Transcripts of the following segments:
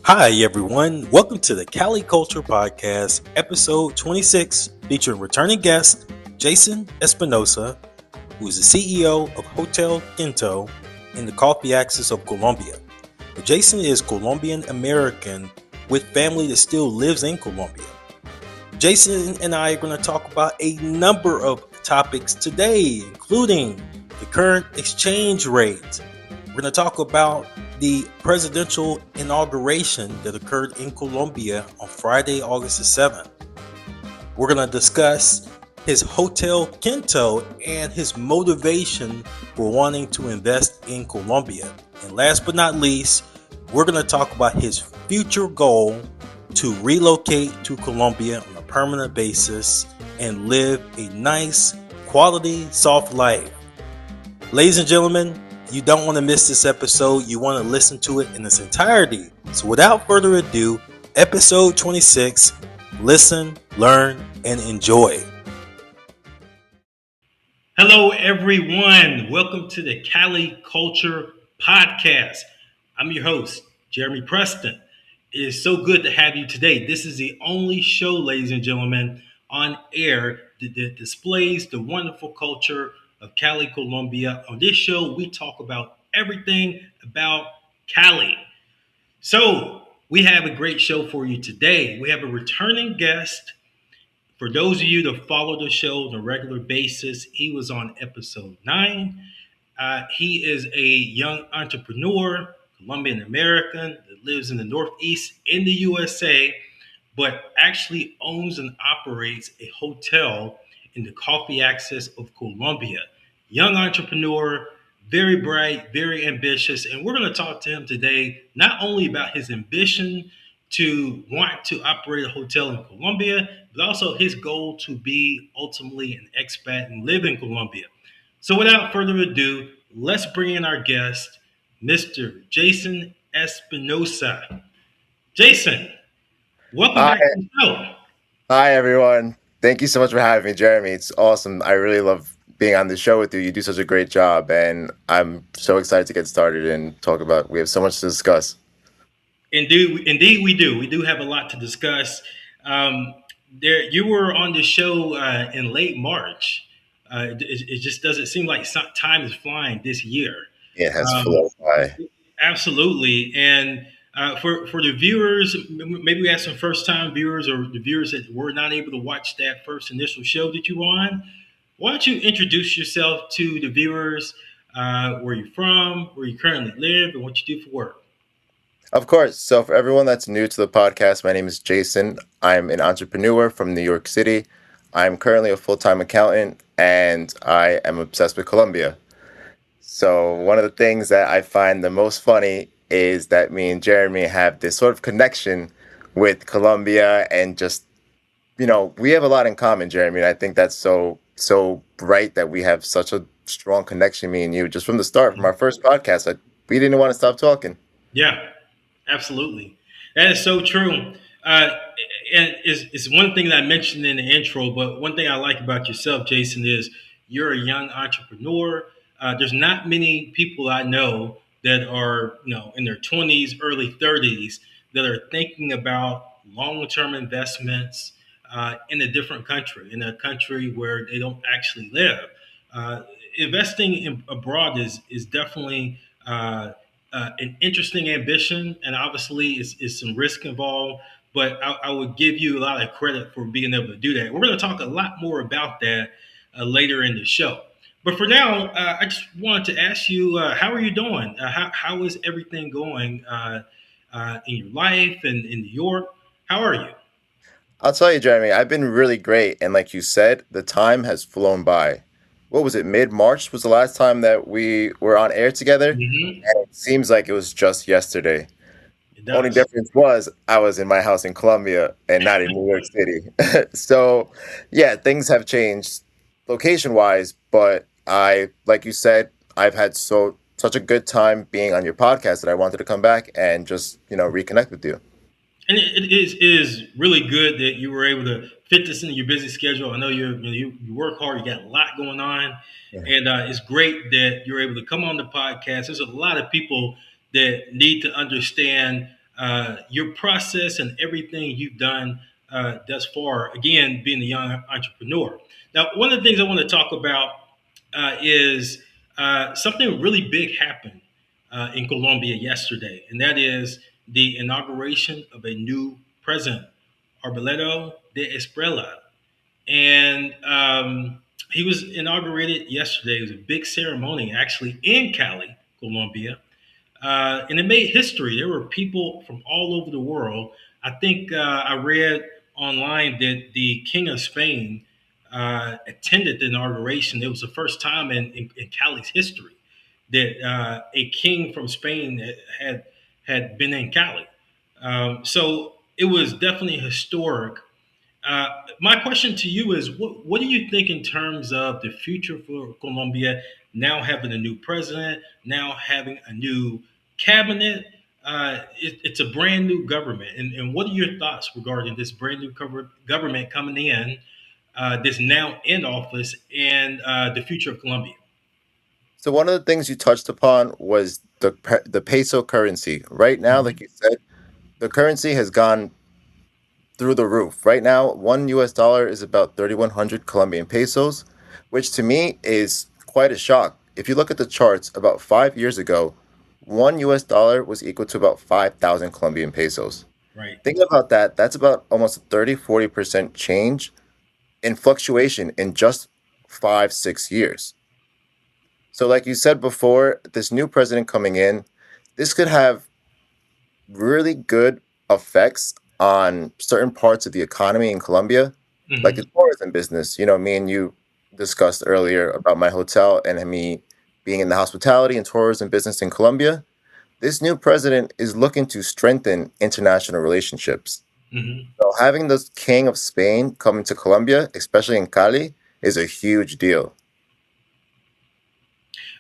Hi, everyone. Welcome to the CALI Culture Podcast, episode 26, featuring returning guest Jason Espinosa, who is the CEO of Hotel Quinto in the coffee axis of Colombia. Jason is Colombian American with family that still lives in Colombia. Jason and I are going to talk about a number of topics today, including the current exchange rate. We're going to talk about the presidential inauguration that occurred in Colombia on Friday, August the 7th. We're going to discuss his Hotel Quinto and his motivation for wanting to invest in Colombia. And last but not least, we're going to talk about his future goal to relocate to Colombia on a permanent basis and live a nice, quality, soft life. Ladies and gentlemen, you don't want to miss this episode. You want to listen to it in its entirety. So without further ado, episode 26, listen, learn, and enjoy. Hello, everyone. Welcome to the CALI Culture Podcast. I'm your host, Jeremy Preston. It is so good to have you today. This is the only show, ladies and gentlemen, on air that displays the wonderful culture of Cali, Colombia. On this show, we talk about everything about Cali. So we have a great show for you today. We have a returning guest. For those of you that follow the show on a regular basis, he was on episode 9. He is a young entrepreneur, Colombian American that lives in the Northeast in the USA, but actually owns and operates a hotel in the coffee axis of Colombia. Young entrepreneur, very bright, very ambitious. And we're going to talk to him today, not only about his ambition to want to operate a hotel in Colombia, but also his goal to be ultimately an expat and live in Colombia. So without further ado, let's bring in our guest, Mr. Jason Espinosa. Jason, welcome Hi, back to the show. hi everyone. Thank you so much for having me, Jeremy. It's awesome. I really love being on the show with you. You do such a great job, and I'm so excited to get started and talk about. We have so much to discuss. Indeed, we do. We do have a lot to discuss. Um, you were on the show in late March. It just doesn't seem like time is flying this year. It has Um, flown by. Absolutely. And for the viewers, maybe we have some first time viewers or the viewers that were not able to watch that first initial show that you were on. Why don't you introduce yourself to the viewers? Where you're from, where you currently live, and what you do for work. Of course. So, for everyone that's new to the podcast, my name is Jason. I'm an entrepreneur from New York City. I'm currently a full time accountant, and I am obsessed with Colombia. So, one of the things that I find the most funny is that me and Jeremy have this sort of connection with Colombia and just we have a lot in common, Jeremy. And I think that's so right that we have such a strong connection, me and you, just from the start, from our first podcast. We didn't want to stop talking. Yeah, absolutely. That is so true. Uh, and it's one thing that I mentioned in the intro, but one thing I like about yourself, Jason, is you're a young entrepreneur. There's not many people I know that are, in their 20s, early 30s that are thinking about long-term investments in a different country, in a country where they don't actually live. Uh, Investing abroad is definitely an interesting ambition, and obviously is some risk involved. But I would give you a lot of credit for being able to do that. We're going to talk a lot more about that later in the show. But for now, I just wanted to ask you, how are you doing? How is everything going in your life and in New York? How are you? I'll tell you, Jeremy, I've been really great. And like you said, the time has flown by. What was it? Mid-March was the last time that we were on air together. Hmm. And it seems like it was just yesterday. It Only does. difference was I was in my house in Colombia and not in New York City. So, yeah, things have changed location wise, but like you said, I've had such a good time being on your podcast that I wanted to come back and just, reconnect with you. And it is really good that you were able to fit this into your busy schedule. I know you work hard, you got a lot going on, Yeah. and it's great that you're able to come on the podcast. There's a lot of people that need to understand your process and everything you've done thus far. Again, being a young entrepreneur. Now, one of the things I want to talk about is something really big happened in Colombia yesterday, and that is the inauguration of a new president, Arbeloa de Esprella. And he was inaugurated yesterday. It was a big ceremony, actually, in Cali, Colombia. And it made history. There were people from all over the world. I think I read online that the King of Spain attended the inauguration. It was the first time in Cali's history that a king from Spain had been in Cali. So it was definitely historic. uh, my question to you is what do you think in terms of the future for Colombia now having a new president, now having a new cabinet? It's a brand new government. And what are your thoughts regarding this brand new government coming in, that's now in office, and the future of Colombia? So one of the things you touched upon was the peso currency. Right now, like Mhm. you said, the currency has gone through the roof. Right now, one US dollar is about 3,100 Colombian pesos, which to me is quite a shock. If you look at the charts, about 5 years ago, one US dollar was equal to about 5,000 Colombian pesos. Right. Think about that. That's about almost a 30-40% change in fluctuation in just 5-6 years. So, like you said before, this new president coming in, this could have really good effects on certain parts of the economy in Colombia, like the Hmm. tourism business. You know, me and you discussed earlier about my hotel and me being in the hospitality and tourism business in Colombia. This new president is looking to strengthen international relationships. Hmm. So having the king of Spain coming to Colombia, especially in Cali, is a huge deal.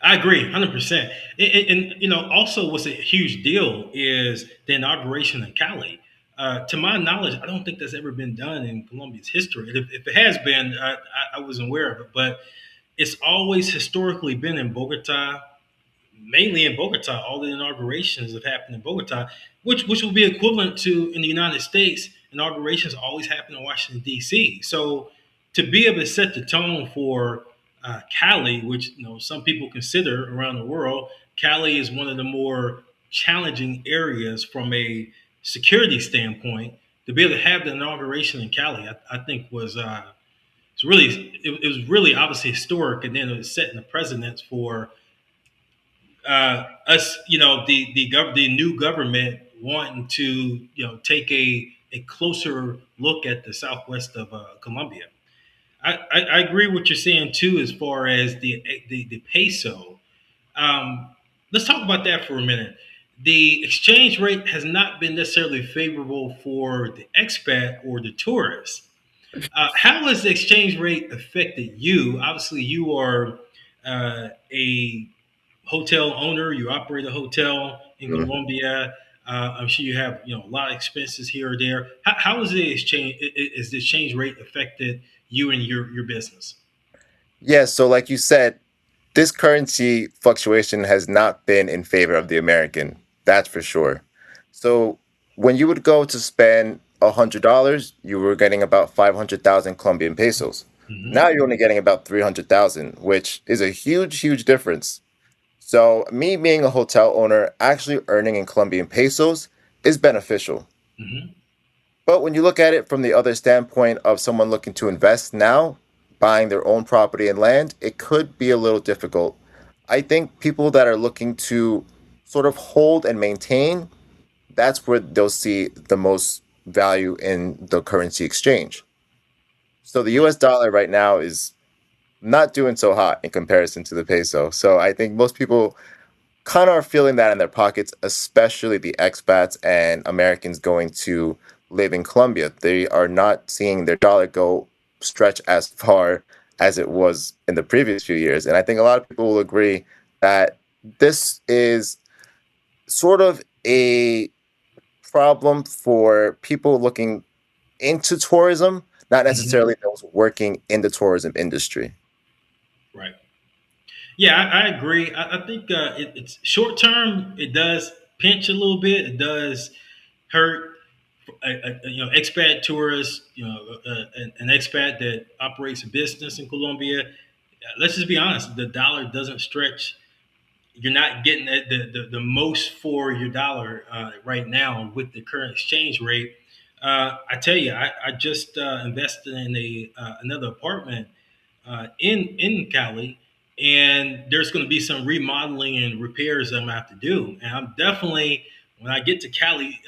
I agree, 100%. And also, what's a huge deal is the inauguration in Cali. To my knowledge, I don't think that's ever been done in Colombia's history. If it has been, I wasn't aware of it. But it's always historically been in Bogota, mainly in Bogota. All the inaugurations have happened in Bogota, which will be equivalent to in the United States. Inaugurations always happen in Washington D.C. So to be able to set the tone for Cali, which some people consider around the world, Cali is one of the more challenging areas from a security standpoint. To be able to have the inauguration in Cali, I think it was really obviously historic, and then it was setting the precedence for us, the new government wanting to take a closer look at the southwest of Colombia. I agree with what you're saying too, as far as the peso. Um, let's talk about that for a minute. The exchange rate has not been necessarily favorable for the expat or the tourist. How has the exchange rate affected you? Obviously, you are a hotel owner. You operate a hotel in Mhm. Colombia. I'm sure you have a lot of expenses here or there. How is the exchange? Is the exchange rate affected you and your business? Yeah, so like you said, this currency fluctuation has not been in favor of the American. That's for sure. So when you would go to spend $100, you were getting about 500,000 Colombian pesos. Now Hmm. you're only getting about 300,000, which is a huge, huge difference. So me being a hotel owner, actually earning in Colombian pesos is beneficial. Hmm. But when you look at it from the other standpoint of someone looking to invest now, buying their own property and land, it could be a little difficult. I think people that are looking to sort of hold and maintain, that's where they'll see the most value in the currency exchange. So the Right. US dollar right now is not doing so hot in comparison to the peso. So I think most people kind of are feeling that in their pockets, especially the expats and Americans going to live in Colombia. They are not seeing their dollar go stretch as far as it was in the previous few years. And I think a lot of people will agree that this is sort of a problem for people looking into tourism, not Hmm. necessarily those working in the tourism industry. Right. Yeah, I agree. I think it's short term. It does pinch a little bit. It does. hurt expat tourist, an expat that operates a business in Colombia. Let's just be honest, the dollar doesn't stretch. You're not getting the most for your dollar right now with the current exchange rate. I tell you, I just invested in a another apartment in Cali, and there's going to be some remodeling and repairs that I'm gonna have to do. And I'm definitely, when I get to Cali,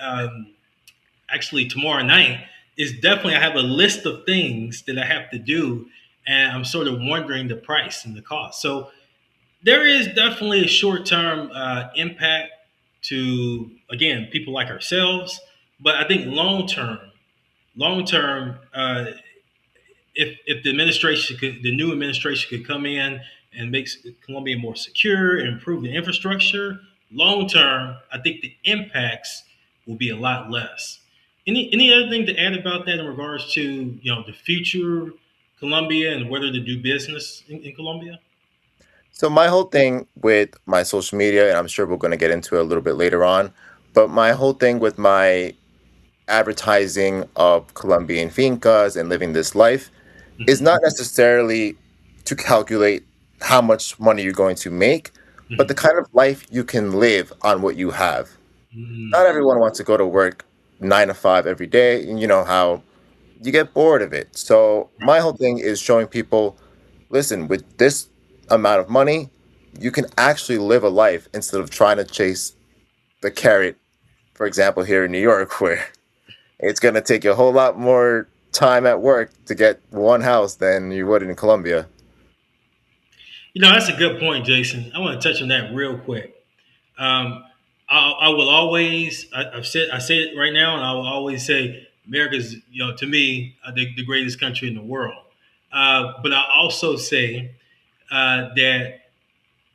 actually tomorrow night, is definitely, I have a list of things that I have to do, and I'm sort of wondering the price and the cost. So there is definitely a short term impact to, again, people like ourselves, but I think long term, if the administration could, the new administration could come in and make Colombia more secure and improve the infrastructure, long term, I think the impacts will be a lot less. Any other thing to add about that in regards to the future Colombia and whether to do business in Colombia? So my whole thing with my social media, and I'm sure we're going to get into it a little bit later on, but my whole thing with my advertising of Colombian fincas and living this life is Hmm. not necessarily to calculate how much money you're going to make, but the Hmm. kind of life you can live on what you have. Not Mm. everyone wants to go to work 9 to 5 every day, and you know how you get bored of it. So my whole thing is showing people, listen, with this amount of money, you can actually live a life instead of trying to chase the carrot. For example, here in New York, where it's going to take you a whole lot more time at work to get one house than you would in Colombia. That's a good point, Jason. I want to touch on that real quick. Um, I will always, I say it right now, and I will always say America's, to me, the greatest country in the world. But I also say that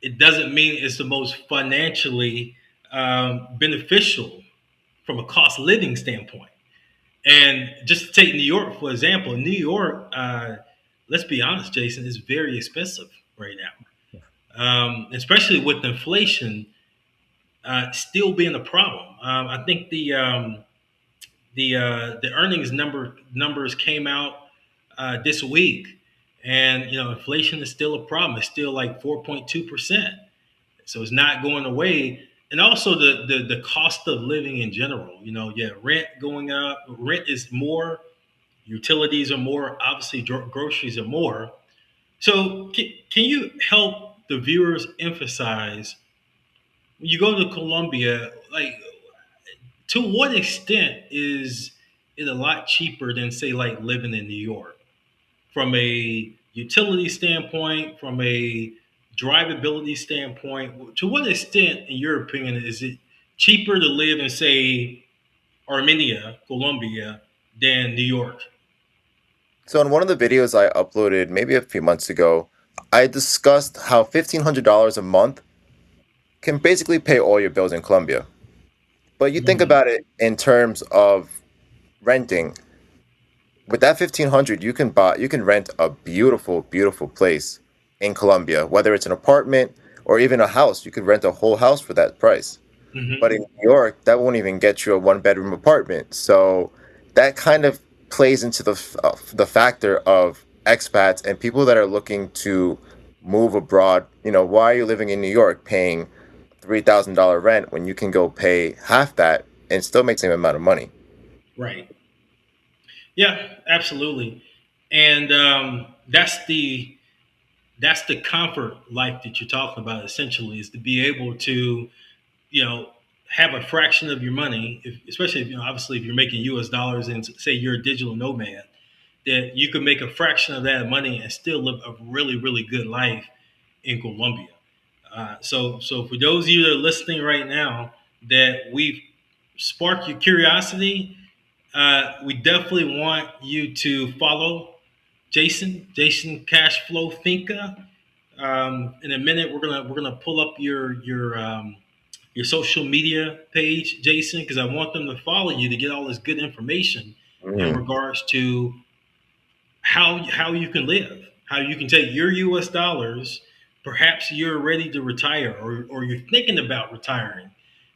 it doesn't mean it's the most financially beneficial from a cost of living standpoint. And just to take New York for example, New York, let's be honest, Jason, is very expensive right now, especially with inflation still being a problem. I think the earnings numbers came out this week, and inflation is still a problem. It's still like 4.2%, so it's not going away. And also the cost of living in general. Yeah, rent going up. Rent is more. Utilities are more. Obviously, groceries are more. So can you help the viewers emphasize when you go to Colombia, like to what extent is it a lot cheaper than say like living in New York from a utility standpoint, from a drivability standpoint? To what extent, in your opinion, is it cheaper to live in say Armenia, Colombia, than New York? So in one of the videos I uploaded maybe a few months ago, I discussed how $1,500 a month can basically pay all your bills in Colombia. But you think Mm, about it in terms of renting. With that 1,500, you can rent a beautiful, beautiful place in Colombia, whether it's an apartment or even a house. You could rent a whole house for that price. But in hmm. New York, that won't even get you a one-bedroom apartment. So that kind of plays into the factor of expats and people that are looking to move abroad. You know, why are you living in New York paying $3,000 rent when you can go pay half that and still make the same amount of money? Right. Yeah, absolutely. And that's the comfort life that you're talking about. Essentially, is to be able to you know have a fraction of your money, especially if obviously if you're making U.S. dollars and say you're a digital nomad, that you can make a fraction of that money and still live a really really good life in Colombia. So for those of you that are listening right now, that we've sparked your curiosity, we definitely want you to follow Jason Cashflow Finca. In a minute, we're gonna pull up your social media page, Jason, because I want them to follow you to get all this good information in Mhm. regards to how you can live, how you can take your U.S. dollars. Perhaps you're ready to retire, or you're thinking about retiring,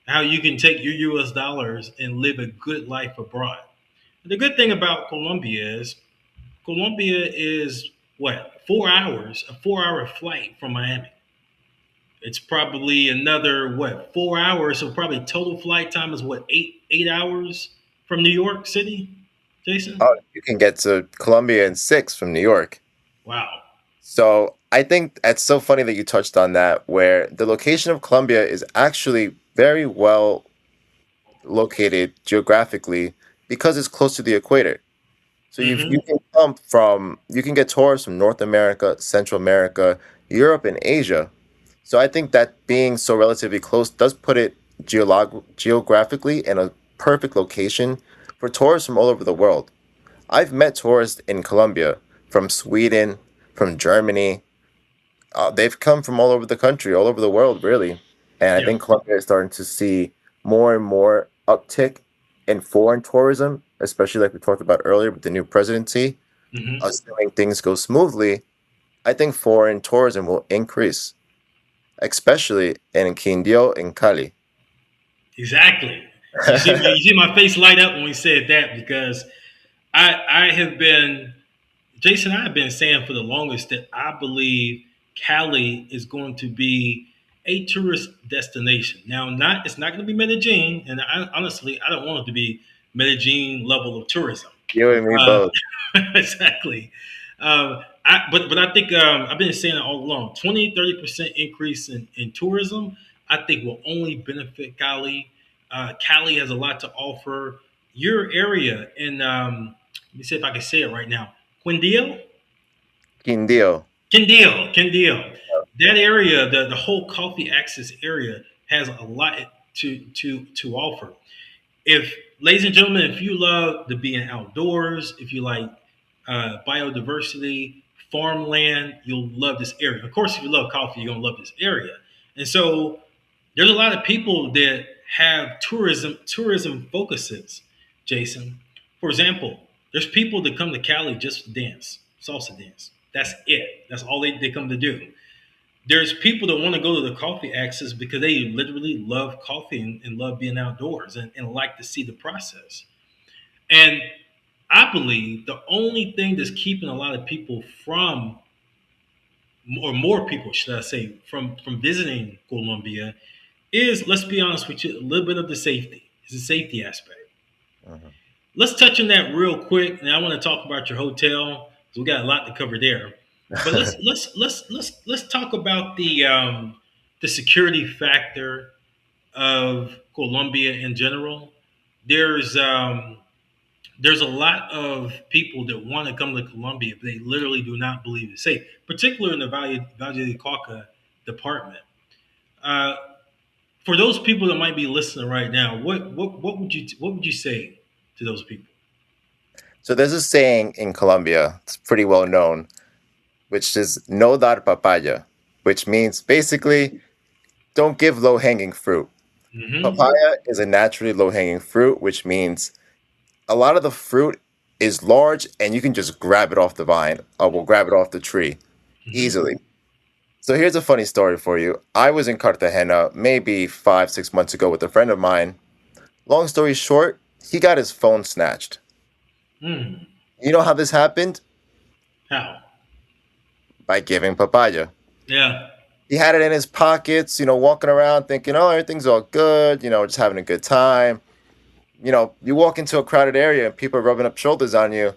how you can take your US dollars and live a good life abroad. The good thing about Colombia is what, 4 hours, a 4 hour flight from Miami. It's probably another what, 4 hours. So probably total flight time is what, eight hours from New York City, Jason? Oh, you can get to Colombia in 6 from New York. Wow. So I think it's so funny that you touched on that, where the location of Colombia is actually very well located geographically because it's close to the equator. So you Mm-hmm. can you can get tourists from North America, Central America, Europe, and Asia. So I think that being so relatively close does put it geographically in a perfect location for tourists from all over the world. I've met tourists in Colombia from Sweden, from Germany. They've come from all over the country, all over the world, really. And I Yeah. think Colombia is starting to see more and more uptick in foreign tourism, especially like we talked about earlier with the new presidency. Mm-hmm. Assuming things go smoothly, I think foreign tourism will increase, especially in Quindío and Cali. Exactly. You see my face light up when we said that because I have been Jason, I have been saying for the longest that I believe Cali is going to be a tourist destination. Now, not it's not going to be Medellin, and honestly, I don't want it to be Medellin level of tourism. You and me Uh, both. exactly. But I think I've been saying it all along. 20-30% increase in tourism, I think will only benefit Cali. Cali has a lot to offer. Your area in let me see if I can say it right now. Quindío, Quindío. Quindío. That area, the whole coffee access area, has a lot to offer. If ladies and gentlemen, if you love the being outdoors, if you like biodiversity, farmland, you'll love this area. Of course, if you love coffee, you're gonna love this area. And so there's a lot of people that have tourism focuses, Jason. For example, there's people that come to Cali just to dance, salsa dance. That's it. That's all they come to do. There's people that want to go to the coffee access because they literally love coffee and love being outdoors and like to see the process. And I believe the only thing that's keeping a lot of people from, or more people, should I say, from visiting Colombia is, let's be honest with you, a little bit of the safety. It's a safety aspect. Mhm. Let's touch on that real quick. And I want to talk about your hotel because we got a lot to cover there. But let's talk about the security factor of Colombia in general. There's um, there's a lot of people that want to come to Colombia, but they literally do not believe it's safe, particularly in the Valle del Cauca department. Uh, for those people that might be listening right now, what would you say to those people? So there's a saying in Colombia, it's pretty well known, which is no dar papaya, which means basically don't give low hanging fruit. Mm-hmm. Papaya is a naturally low hanging fruit, which means a lot of the fruit is large and you can just grab it off the vine or we'll grab it off the tree Mm-hmm. easily. So here's a funny story for you. I was in Cartagena maybe 5, 6 months ago with a friend of mine. Long story short, he got his phone snatched. Mm. You know how this happened? How? By giving papaya. Yeah. He had it in his pockets, walking around thinking, oh, everything's all good, just having a good time. You walk into a crowded area and people are rubbing up shoulders on you.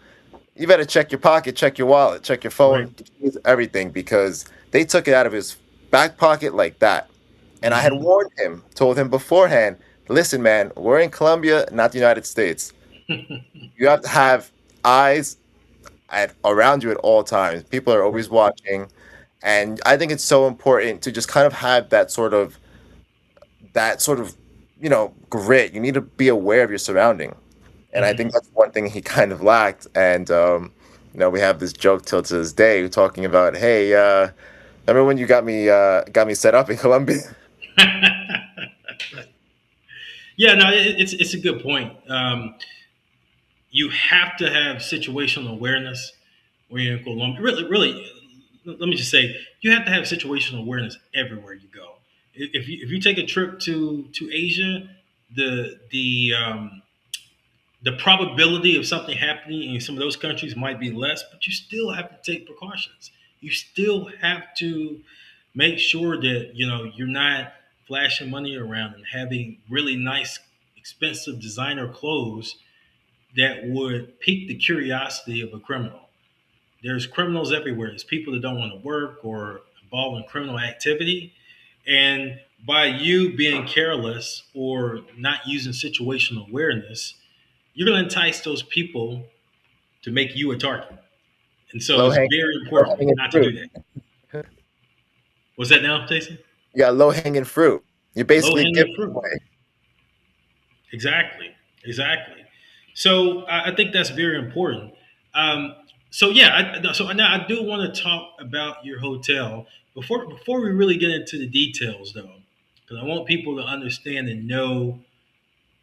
You better check your pocket, check your wallet, check your Right. phone, everything, because they took it out of his back pocket like that. And I had Mm-hmm. warned him, told him beforehand, listen, man, we're in Colombia, not the United States. You have to have eyes around you at all times. People are Right. always watching. And I think it's so important to just kind of have that sort of, grit. You need to be aware of your surrounding. And I think Mm-hmm. that's one thing he kind of lacked. And we have this joke till to this day talking about, hey, remember when you got me set up in Colombia? Yeah. No, it's a good point. You have to have situational awareness when you're in Colombia. Really, really, let me just say, you have to have situational awareness everywhere you go. If you take a trip to Asia, the the um, the probability of something happening in some of those countries might be less, but you still have to take precautions. You still have to make sure that you're not flashing money around and having really nice, expensive designer clothes that would pique the curiosity of a criminal. There's criminals everywhere. There's people that don't want to work or involved in criminal activity. And by you being careless or not using situational awareness, you're going to entice those people to make you a target. And so Low it's hanging, very low important hanging not to do fruit. that. Was that now, Jason? You got low hanging fruit. You're Low basically giving hanging fruit. away. Exactly. Exactly. So I think that's very important. Um, so yeah, so now I do want to talk about your hotel before we really get into the details, though, because I want people to understand and know,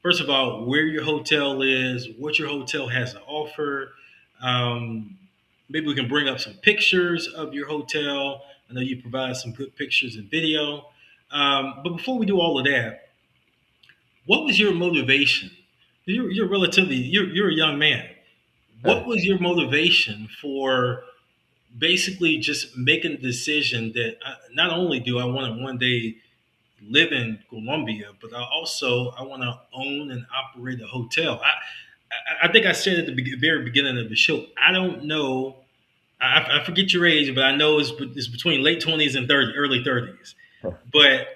first of all, where your hotel is, what your hotel has to offer. Um, Maybe we can bring up some pictures of your hotel. I know you provide some good pictures and video. But before we do all of that, what was your motivation? You're relatively you're a young man. What was your motivation for basically just making the decision that not only do I want to one day live in Colombia, but I want to own and operate a hotel. I think I said at the very beginning of the show. I don't know. I forget your age, but I know it's between late 20s and early 30s. But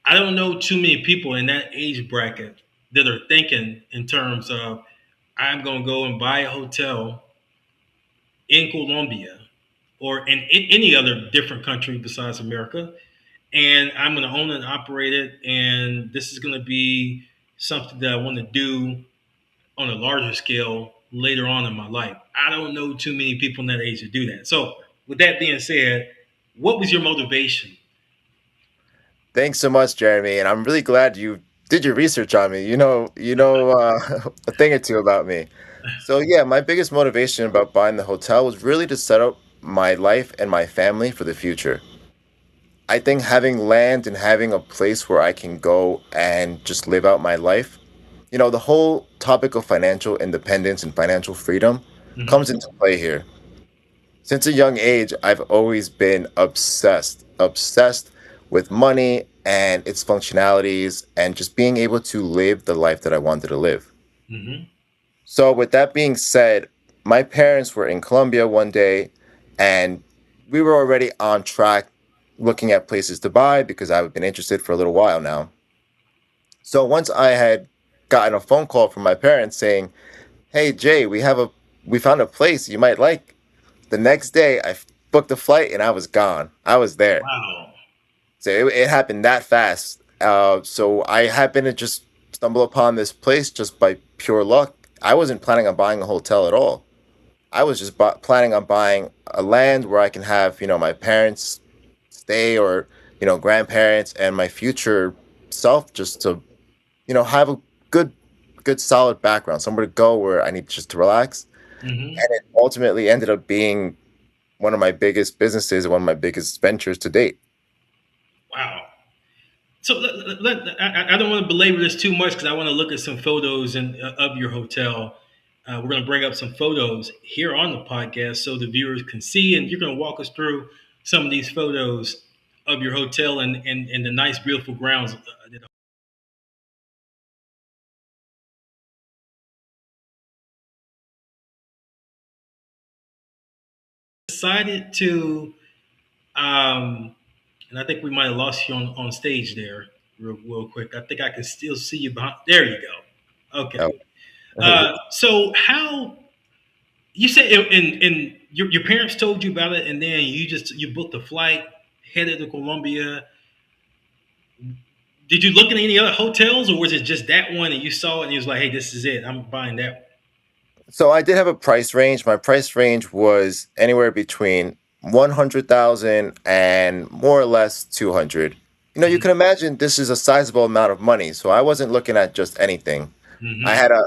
I don't know too many people in that age bracket that are thinking in terms of I'm going to go and buy a hotel in Colombia or in any other different country besides America, and I'm going to own and operate it. And this is going to be something that I want to do on a larger scale later on in my life. I don't know too many people in that age that do that. So, with that being said, what was your motivation? Thanks so much, Jeremy, and I'm really glad you did your research on me. A thing or two about me. So yeah, my biggest motivation about buying the hotel was really to set up my life and my family for the future. I think having land and having a place where I can go and just live out my life, the whole topic of financial independence and financial freedom comes Hmm. into play here. Since a young age, I've always been obsessed with money and its functionalities and just being able to live the life that I wanted to live. Hmm. So, with that being said, my parents were in Colombia one day and we were already on track looking at places to buy because I've been interested for a little while now. So, once I had gotten a phone call from my parents saying, "Hey Jay, we found a place you might like." The next day, booked a flight and I was gone. I was there. Wow. So it happened that fast. So I happened to just stumble upon this place just by pure luck. I wasn't planning on buying a hotel at all. I was just planning on buying a land where I can have, my parents stay or, grandparents and my future self just to, have a good, good solid background, somewhere to go where I need just to relax. Hmm. And it ultimately ended up being one of my biggest businesses, one of my biggest ventures to date. Wow. So I don't want to belabor this too much because I want to look at some photos of your hotel. We're going to bring up some photos here on the podcast so the viewers can see, and you're going to walk us through some of these photos of your hotel and the nice, beautiful grounds. That decided to, and I think we might have lost you on stage there real quick. I think I can still see you behind. There you go. Okay. Oh. So how you said and your parents told you about it, and then you booked a flight, headed to Colombia. Did you look at any other hotels, or was it just that one and you saw it and you was like, "Hey, this is it. I'm buying that." So I did have a price range. My price range was anywhere between 100,000 and more or less 200. You Mm-hmm. can imagine this is a sizable amount of money, so I wasn't looking at just anything. I Mm-hmm. had a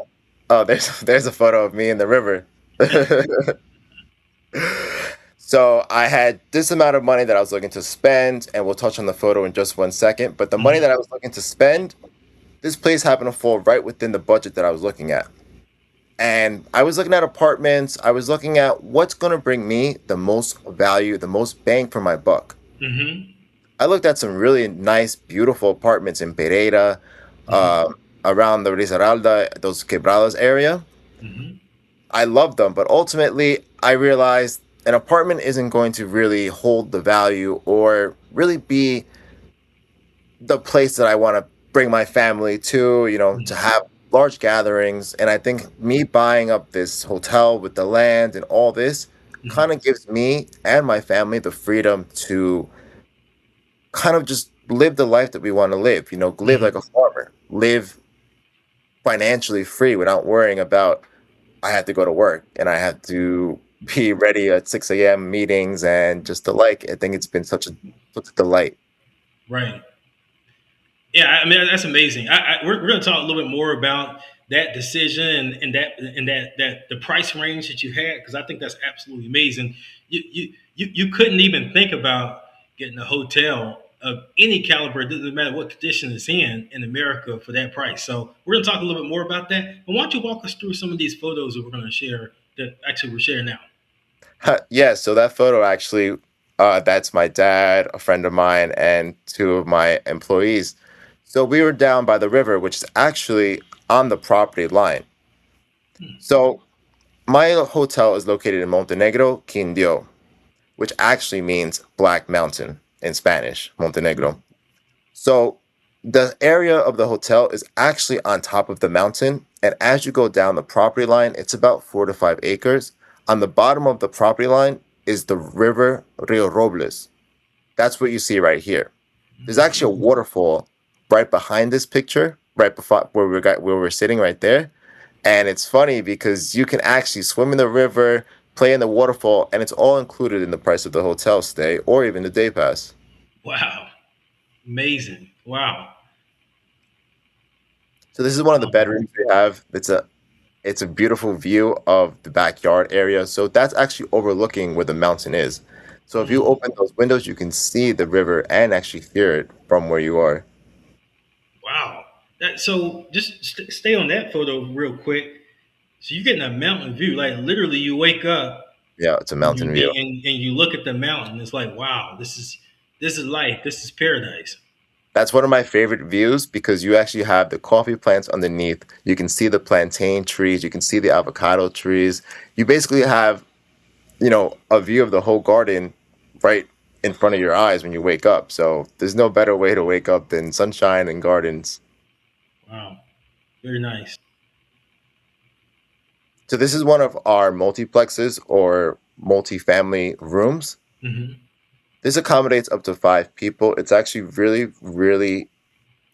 there's there's a photo of me in the river. So I had this amount of money that I was looking to spend, and we'll touch on the photo in just 1 second. But the money Mhm. that I was looking to spend, this place happened to fall right within the budget that I was looking at. And I was looking at apartments. I was looking at what's going to bring me the most value, the most bang for my buck. Mhm. I looked at some really nice, beautiful apartments in Pereira, Mhm. around the Risaralda, those Quebradas area. Mhm. I loved them, but ultimately, I realized an apartment isn't going to really hold the value or really be the place that I want to bring my family to, to Mhm. have large gatherings. And I think me buying up this hotel with the land and all this kind Mhm. of gives me and my family the freedom to kind of just live the life that we want to live, live like Mhm. a farmer, live financially free without worrying about I have to go to work and I have to be ready at 6 a.m. meetings and just the like. I think it's been such a delight. Right. Yeah, I mean that's amazing. We're going to talk a little bit more about that decision and that the price range that you had because I think that's absolutely amazing. You couldn't even think about getting a hotel of any caliber, it doesn't matter what condition it's in America for that price. So we're going to talk a little bit more about that. And why don't you walk us through some of these photos that we're going to share that actually we're sharing now? Yeah, so that photo actually, that's my dad, a friend of mine, and two of my employees. So we were down by the river, which is actually on the property line. So my hotel is located in Montenegro, Quindio, which actually means Black Mountain in Spanish, Montenegro. So the area of the hotel is actually on top of the mountain. And as you go down the property line, it's about 4 to 5 acres. On the bottom of the property line is the river Rio Robles. That's what you see right here. There's actually a waterfall right behind this picture, right before where we're sitting right there. And it's funny because you can actually swim in the river, play in the waterfall, and it's all included in the price of the hotel stay or even the day pass. Wow, amazing! Wow. So this is one of the Um, bedrooms we have. It's a beautiful view of the backyard area. So that's actually overlooking where the mountain is. So if you mm. open those windows, you can see the river and actually hear it from where you are. Wow. So just stay on that photo real quick. So you're getting a mountain view. Like literally, you wake up Yeah, it's a and you mountain view. and you look at the mountain. It's like, wow, this is life. This is paradise. That's one of my favorite views because you actually have the coffee plants underneath. You can see the plantain trees. You can see the avocado trees. You basically have, a view of the whole garden right in front of your eyes when you wake up. So there's no better way to wake up than sunshine and gardens. Wow, very nice. So this is one of our multiplexes or multifamily rooms. Hmm. This accommodates up to 5 people. It's actually really, really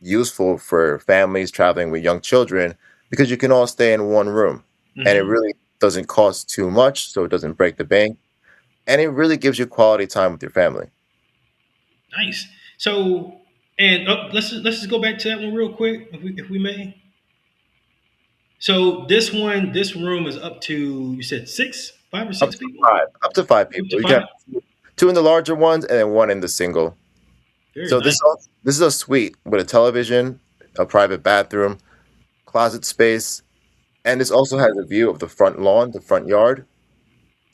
useful for families traveling with young children because you can all stay in one room and it Hmm. really doesn't cost too much, so it doesn't break the bank, and it really gives you quality time with your family. Nice. So and let's just go back to that one real quick, if we may. So this room is up to you said six, five or Up six to people, five, up to five up to people. You can five. have two in the larger ones and then one in the single. Very So nice. this is a suite with a television, a private bathroom, closet space, and this also has a view of the front lawn, the front yard.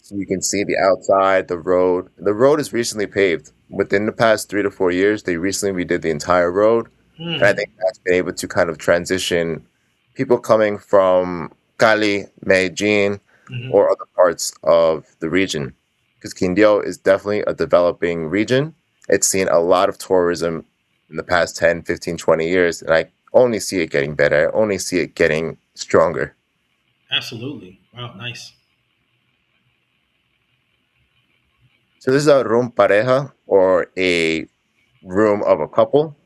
So you can see the outside, the road. The road is recently paved. Within the past 3 to 4 years, they recently redid the entire road. And I Hmm. think that's been able to kind of transition people coming from Cali, Medellin, Hmm. or other parts of the region. Because Quindío is definitely a developing region. It's seen a lot of tourism in the past 10, 15, 20 years. And I only see it getting better. I only see it getting stronger. Absolutely. Wow. Nice. So this is a room pareja or a room of a couple.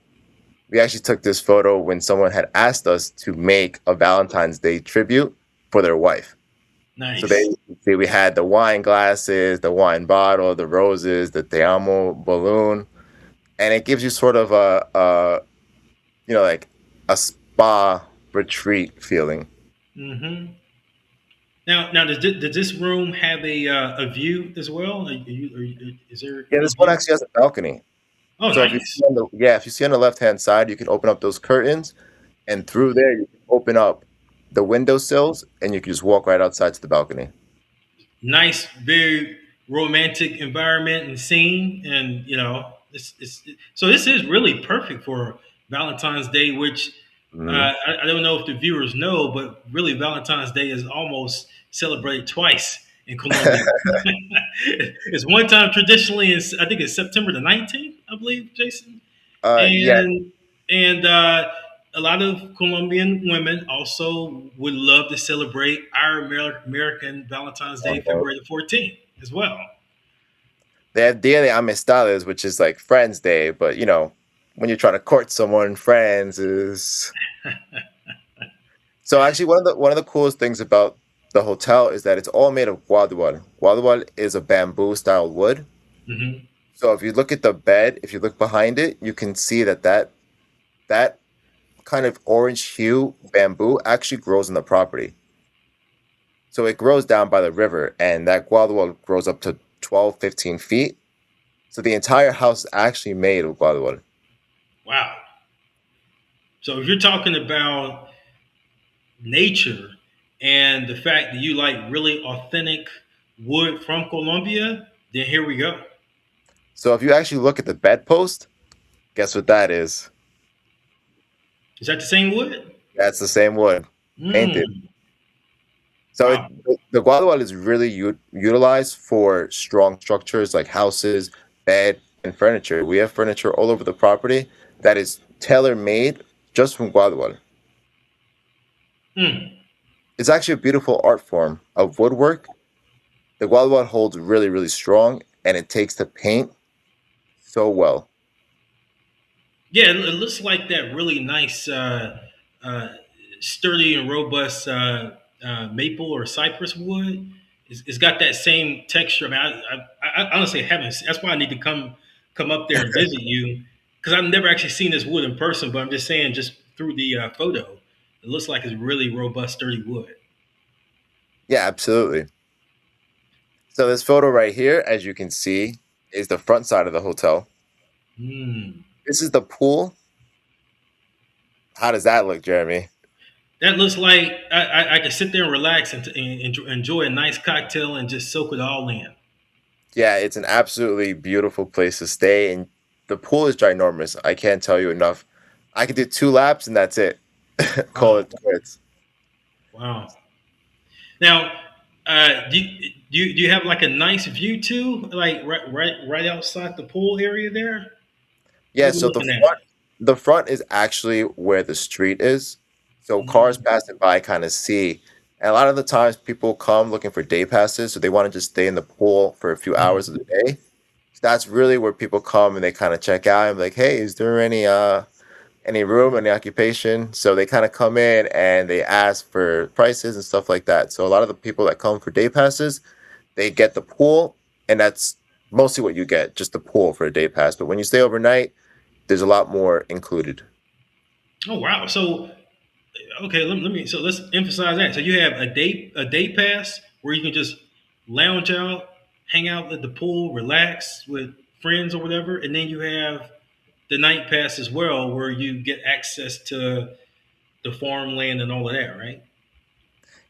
We actually took this photo when someone had asked us to make a Valentine's Day tribute for their wife. So they Nice. see we had the wine glasses, the wine bottle, the roses, the te amo balloon, and it gives you sort of like a spa retreat feeling. Hmm. Now, does this room have a view as well? Is there Yeah, any this one view? actually has a balcony. Oh, So if you see nice. on the if you see on the left hand side, you can open up those curtains, and through there you can open up the window sills, and you can just walk right outside to the balcony. Nice, very romantic environment and scene, and so this is really perfect for Valentine's Day, which Hmm. I don't know if the viewers know, but really Valentine's Day is almost celebrated twice in Colombia. It's one time traditionally, I think it's September the 19th, I believe, Jason, Yeah, and a lot of Colombian women also would love to celebrate our American Valentine's Day, February the 14th, as well. they have Dia de Amistades, which is like Friends Day, but when you're trying to court someone, friends is. So actually, one of the coolest things about the hotel is that it's all made of guadual. Guadual is a bamboo style wood. Hmm. So if you look at the bed, if you look behind it, you can see that kind of orange hue bamboo actually grows in the property. So it grows down by the river, and that guadual grows up to 12, 15 feet. So the entire house is actually made of guadual. Wow. So if you're talking about nature and the fact that you like really authentic wood from Colombia, then here we go. So if you actually look at the bedpost, guess what that is? Is that the same wood? That's the same wood, painted. Mm. So Wow. the guadual is really utilized for strong structures like houses, bed, and furniture. We have furniture all over the property that is tailor made just from guadual. Mm. It's actually a beautiful art form of woodwork. The guadual holds really, really strong, and it takes the paint so well. Yeah, it looks like that really nice, uh, sturdy and robust maple or cypress wood. It's got that same texture. I mean, I honestly haven't. That's why I need to come up there and visit you because I've never actually seen this wood in person. But I'm just saying, just through the photo, it looks like it's really robust, sturdy wood. Yeah, absolutely. So this photo right here, as you can see, is the front side of the hotel. Mm. This is the pool. How does that look, Jeremy? That looks like I could sit there and relax and enjoy a nice cocktail and just soak it all in. Yeah, it's an absolutely beautiful place to stay, and the pool is ginormous. I can't tell you enough. I could do 2 laps and that's it. Call Wow, it quits. wow. Now, do you have like a nice view too, like right outside the pool area there? Yeah, What are we so looking at? the front is actually where the street is. So cars Mm, passing by kind of see. And a lot of the times people come looking for day passes, so they want to just stay in the pool for a few hours of mm, the day. So that's really where people come and they kind of check out and be like, hey, is there any room, any occupation? So they kind of come in and they ask for prices and stuff like that. So a lot of the people that come for day passes, they get the pool, and that's mostly what you get, just the pool for a day pass. But when you stay overnight, there's a lot more included. oh wow. So okay, so let's emphasize that. So you have a day pass where you can just lounge out, hang out at the pool, relax with friends or whatever, and then you have the night pass as well, where you get access to the farmland and all of that, right?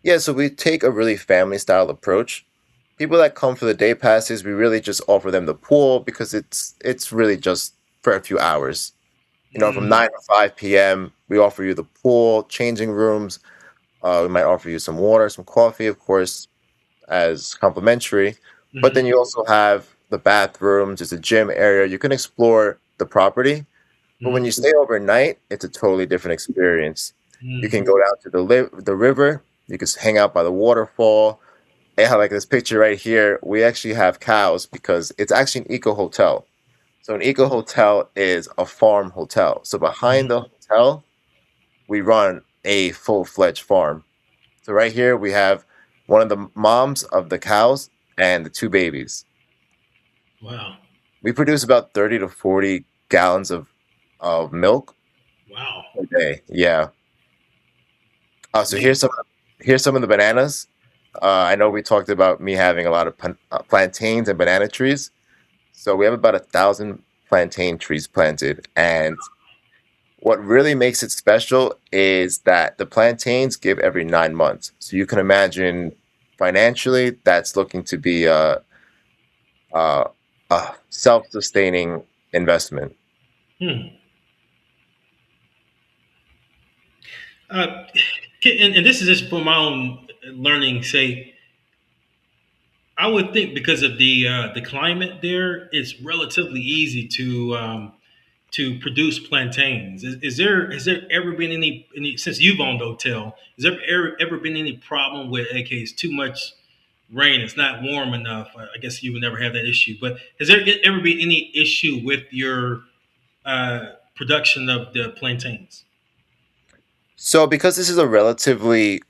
Yeah, so we take a really family style approach. People that come for the day passes, we really just offer them the pool because it's really just for a few hours. From Mm, 9 to 5 p.m., we offer you the pool, changing rooms. We might offer you some water, some coffee, of course, as complimentary. But then hmm. you also have the bathrooms, there's a gym area. You can explore the property. But when you Mm, stay overnight, it's a totally different experience. You can mm. go down to the river. You can hang out by the waterfall. And like this picture right here, we actually have cows because it's actually an eco hotel. So an eco hotel is a farm hotel. So behind the hotel, we run a full-fledged farm. So right here we have one of the moms of the cows and the two babies. Wow. We produce about 30 to 40 gallons of milk Wow. per day. Yeah. So Man. here's some of the bananas. I know we talked about me having a lot of plantains and banana trees. So we have about 1,000 plantain trees planted. And what really makes it special is that the plantains give every 9 months. So you can imagine financially, that's looking to be a, a self-sustaining investment. Hmm. Uh, and this is just for my own learning sake. I would think because of the climate there, it's relatively easy to produce plantains. Is there has there ever been any since you've owned the hotel? Has there ever been any problem with okay, it's too much rain, it's not warm enough? I guess you would never have that issue. But has there ever been any issue with your production of the plantains? So because this is a relatively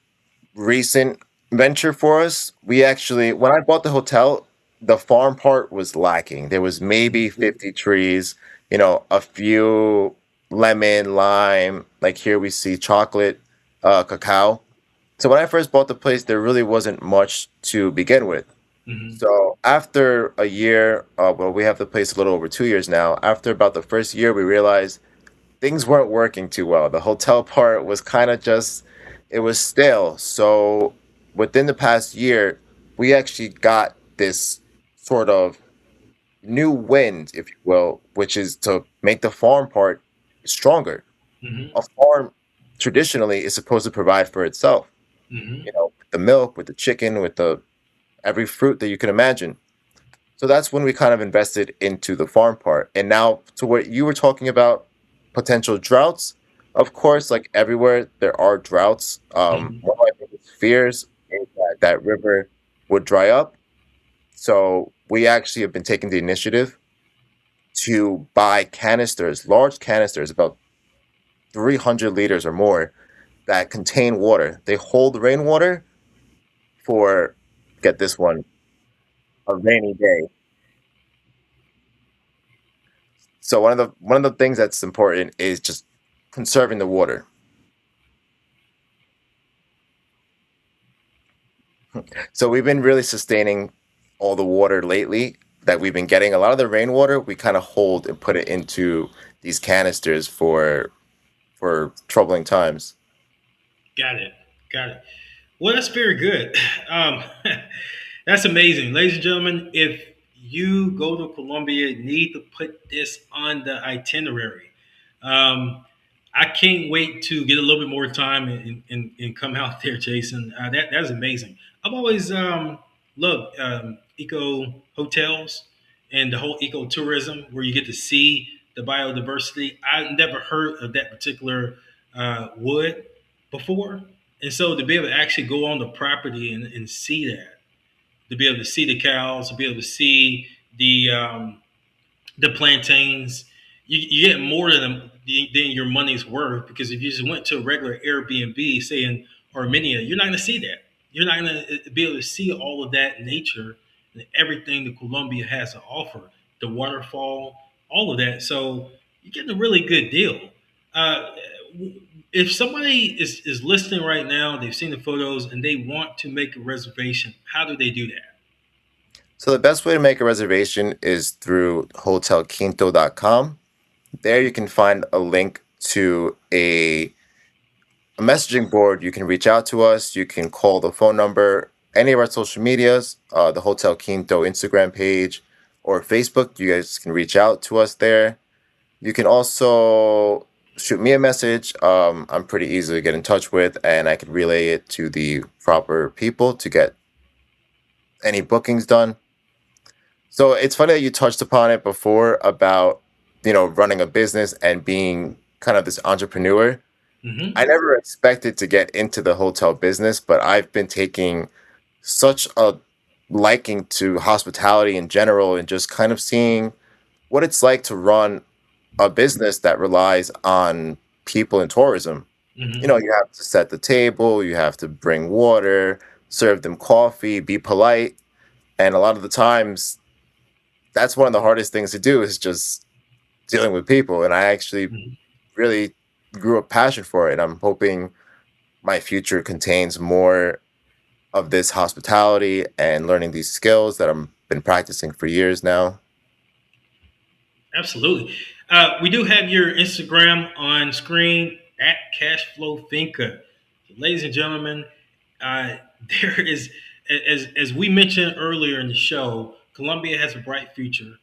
recent venture for us, we actually, when I bought the hotel, the farm part was lacking. There was maybe 50 trees, a few lemon, lime, like here we see chocolate, cacao. So when I first bought the place, there really wasn't much to begin with. Mm-hmm. So after a year, well, we have the place a little over 2 years now. After about the first year, we realized things weren't working too well. The hotel part was kind of just, it was stale. So within the past year, we actually got this sort of new wind, if you will, which is to make the farm part stronger. Mm-hmm. A farm traditionally is supposed to provide for itself, Mm-hmm. with the milk, with the chicken, with the every fruit that you can imagine. So that's when we kind of invested into the farm part. And now to what you were talking about, potential droughts. Of course, like everywhere, there are droughts. Mm-hmm. One of my biggest fears is that that river would dry up. So we actually have been taking the initiative to buy canisters, large canisters, about 300 liters or more, that contain water. They hold rainwater for, get this one, a rainy day. So one of the things that's important is just conserving the water. So we've been really sustaining all the water lately that we've been getting. A lot of the rainwater we kind of hold and put it into these canisters for troubling times. Got it. Got it. Well, that's very good. Um, that's amazing, ladies and gentlemen. If you go to Colombia, you need to put this on the itinerary. Um, I can't wait to get a little bit more time and come out there, Jason. That's amazing. I've always loved eco hotels and the whole eco tourism where you get to see the biodiversity. I never heard of that particular wood before, and so to be able to actually go on the property and see that, to be able to see the cows, to be able to see the plantains, you get more than your money's worth because if you just went to a regular Airbnb, say in Armenia, you're not going to see that. You're not going to be able to see all of that nature and everything that Colombia has to offer, the waterfall, all of that. So you're getting a really good deal. Uh, if somebody is listening right now, they've seen the photos and they want to make a reservation, how do they do that? So the best way to make a reservation is through hotelquinto.com. There you can find a link to a messaging board. You can reach out to us. You can call the phone number, any of our social medias, the Hotel Quinto Instagram page or Facebook. You guys can reach out to us there. You can also shoot me a message. I'm pretty easy to get in touch with, and I can relay it to the proper people to get any bookings done. So it's funny that you touched upon it before about, running a business and being kind of this entrepreneur. I Mm-hmm. never expected to get into the hotel business, but I've been taking such a liking to hospitality in general and just kind of seeing what it's like to run a business that relies on people and tourism. Mm-hmm. You have to set the table, you have to bring water, serve them coffee, be polite. And a lot of the times, that's one of the hardest things to do is just dealing with people. And I actually really grew a passion for it. I'm hoping my future contains more of this hospitality and learning these skills that I've been practicing for years now. Absolutely. We do have your Instagram on screen at Cashflowfinca. Ladies and gentlemen, uh, there is, as we mentioned earlier in the show, Colombia has a bright future.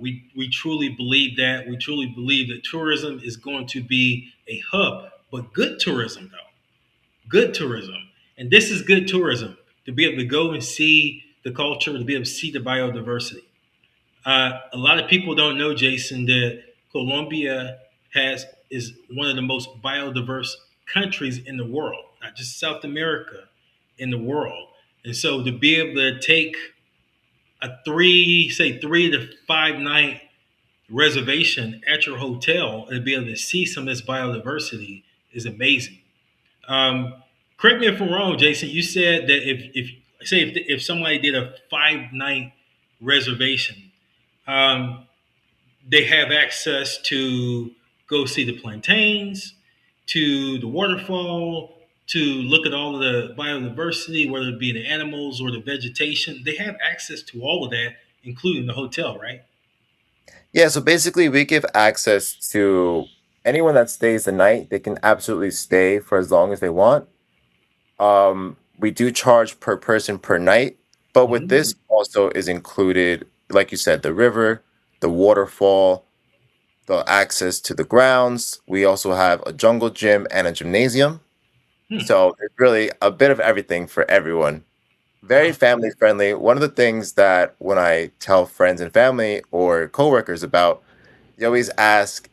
We truly believe that. We truly believe that tourism is going to be a hub, but good tourism, though. Good tourism. And this is good tourism to be able to go and see the culture, to be able to see the biodiversity. A lot of people don't know, Jason, that Colombia has is one of the most biodiverse countries in the world, not just South America, in the world. And so to be able to take a say 3 to 5 night reservation at your hotel and be able to see some of this biodiversity is amazing. Um, Correct me if I'm wrong, Jason. You said that if somebody did a 5 night reservation, um, they have access to go see the plantains, to the waterfall, to look at all of the biodiversity, whether it be the animals or the vegetation. They have access to all of that, including the hotel, right? Yeah, so basically, we give access to anyone that stays the night. They can absolutely stay for as long as they want. We do charge per person per night, but with Mhm. this also is included, like you said, the river, the waterfall, the access to the grounds. We also have a jungle gym and a gymnasium. Hmm. So it's really a bit of everything for everyone. Very Wow. family friendly. One of the things that when I tell friends and family or coworkers about, they always ask,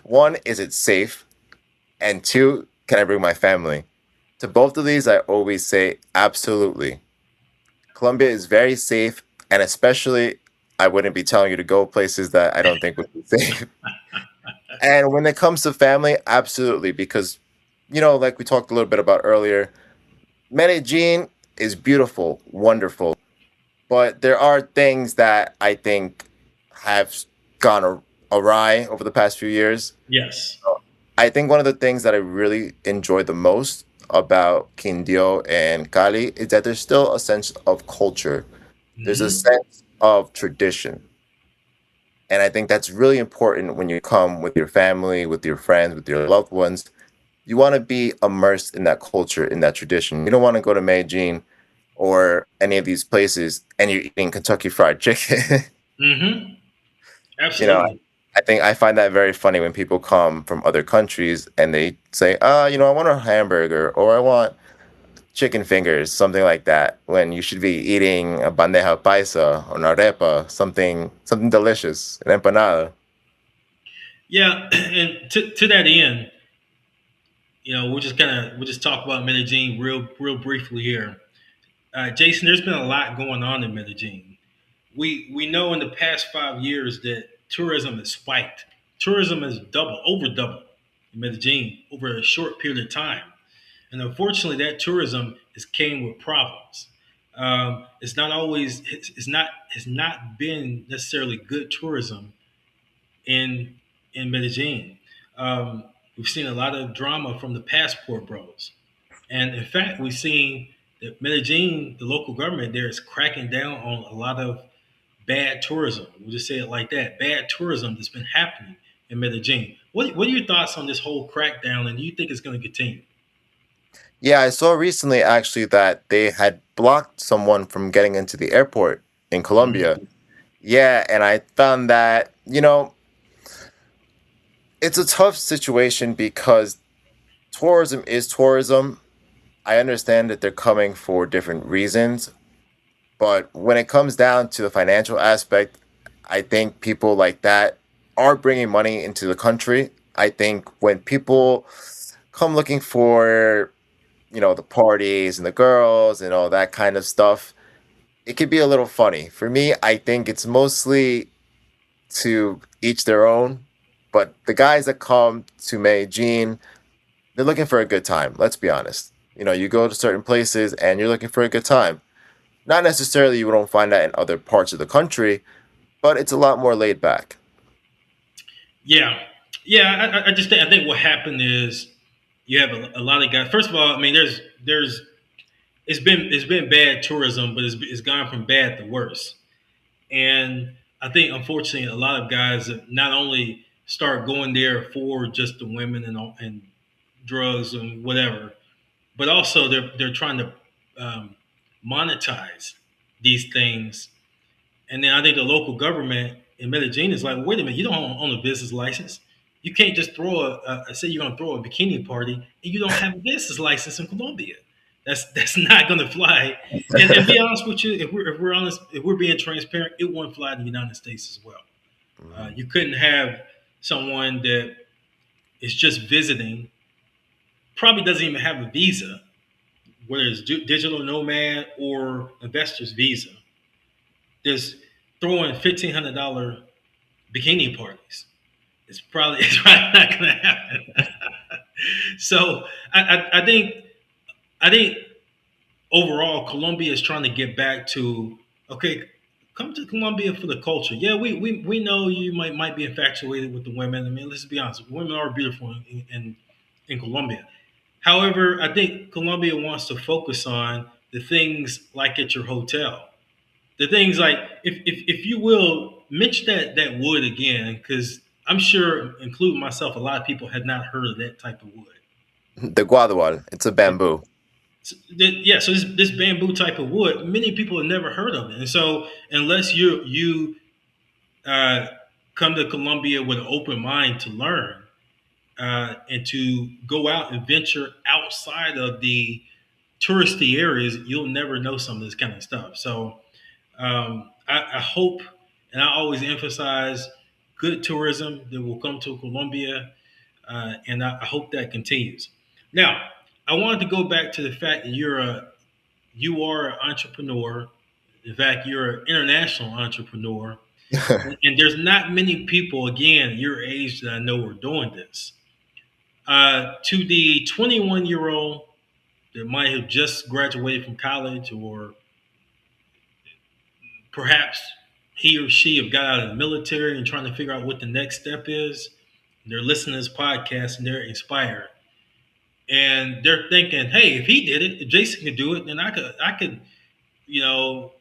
one, is it safe? And two, can I bring my family? To both of these, I always say absolutely. Colombia is very safe, and especially, I wouldn't be telling you to go places that I don't think would be safe. And when it comes to family, absolutely, because, like we talked a little bit about earlier, Medellin is beautiful, wonderful, but there are things that I think have gone awry over the past few years. Yes. I think one of the things that I really enjoy the most about Quindío and Cali is that there's still a sense of culture. There's a Hmm. sense of tradition. And I think that's really important when you come with your family, with your friends, with your loved ones. You want to be immersed in that culture, in that tradition. You don't want to go to Medellin or any of these places and you're eating Kentucky Fried Chicken. Hmm. you know, Absolutely. I think I find that very funny when people come from other countries and they say, I want a hamburger or I want chicken fingers, something like that, when you should be eating a bandeja paisa or una arepa, something delicious, an empanada. Yeah, and to that end, we'll just talk about Medellin real briefly here. Jason, there's been a lot going on in Medellin. We know in the past 5 years that tourism has spiked. Tourism has over doubled in Medellin over a short period of time, and unfortunately, that tourism has came with problems. It's not always it's not been necessarily good tourism in Medellin. Um, we've seen a lot of drama from the passport bros, and in fact, we've seen that Medellin, the local government there, is cracking down on a lot of bad tourism. We'll just say it like that: bad tourism that's been happening in Medellin. What are your thoughts on this whole crackdown, and do you think it's going to continue? Yeah, I saw recently actually that they had blocked someone from getting into the airport in Colombia. Mhm. Yeah, and I found that, it's a tough situation because tourism is tourism. I understand that they're coming for different reasons, but when it comes down to the financial aspect, I think people like that are bringing money into the country. I think when people come looking for, the parties and the girls and all that kind of stuff, it could be a little funny. For me, I think it's mostly to each their own. But the guys that come to Medellin, they're looking for a good time. Let's be honest. You go to certain places and you're looking for a good time. Not necessarily you don't find that in other parts of the country, but it's a lot more laid back. Yeah, yeah. I just I think what happened is you have a lot of guys. First of all, I mean, there's it's been bad tourism, but it's gone from bad to worse. And I think unfortunately a lot of guys not only start going there for just the women and drugs and whatever, but also they're trying to um, monetize these things. And then I think the local government in Medellin is like, wait a minute, you don't own a business license. You can't just throw say you're going to throw a bikini party and you don't have a business license in Colombia. That's not going to fly. And be honest with you, if we're honest, if we're being transparent, it won't fly in the United States as well. Mhm. You couldn't have someone that is just visiting, probably doesn't even have a visa, whether it's digital nomad or investor's visa, just throwing $1,500 bikini parties. It's probably not going to happen. So I think overall Colombia is trying to get back to, okay, come to Colombia for the culture. Yeah, we know you might be infatuated with the women. I mean, let's be honest, women are beautiful in Colombia. However, I think Colombia wants to focus on the things like at your hotel. The things like, if you will, mention that wood again, because I'm sure, including myself, a lot of people had not heard of that type of wood. The guadual, it's a bamboo. Yeah, so this bamboo type of wood, many people have never heard of it, and so unless you uh, come to Colombia with an open mind to learn and to go out and venture outside of the touristy areas, you'll never know some of this kind of stuff. So I hope, and I always emphasize good tourism that will come to Colombia, and I hope that continues. Now, I wanted to go back to the fact that you are an entrepreneur. In fact, you're an international entrepreneur, and there's not many people, again, your age that I know are doing this. To the 21-year-old that might have just graduated from college, or perhaps he or she have got out of the military and trying to figure out what the next step is. They're listening to this podcast and they're inspired. And they're thinking, hey, if he did it, if Jason could do it, then I could, you know,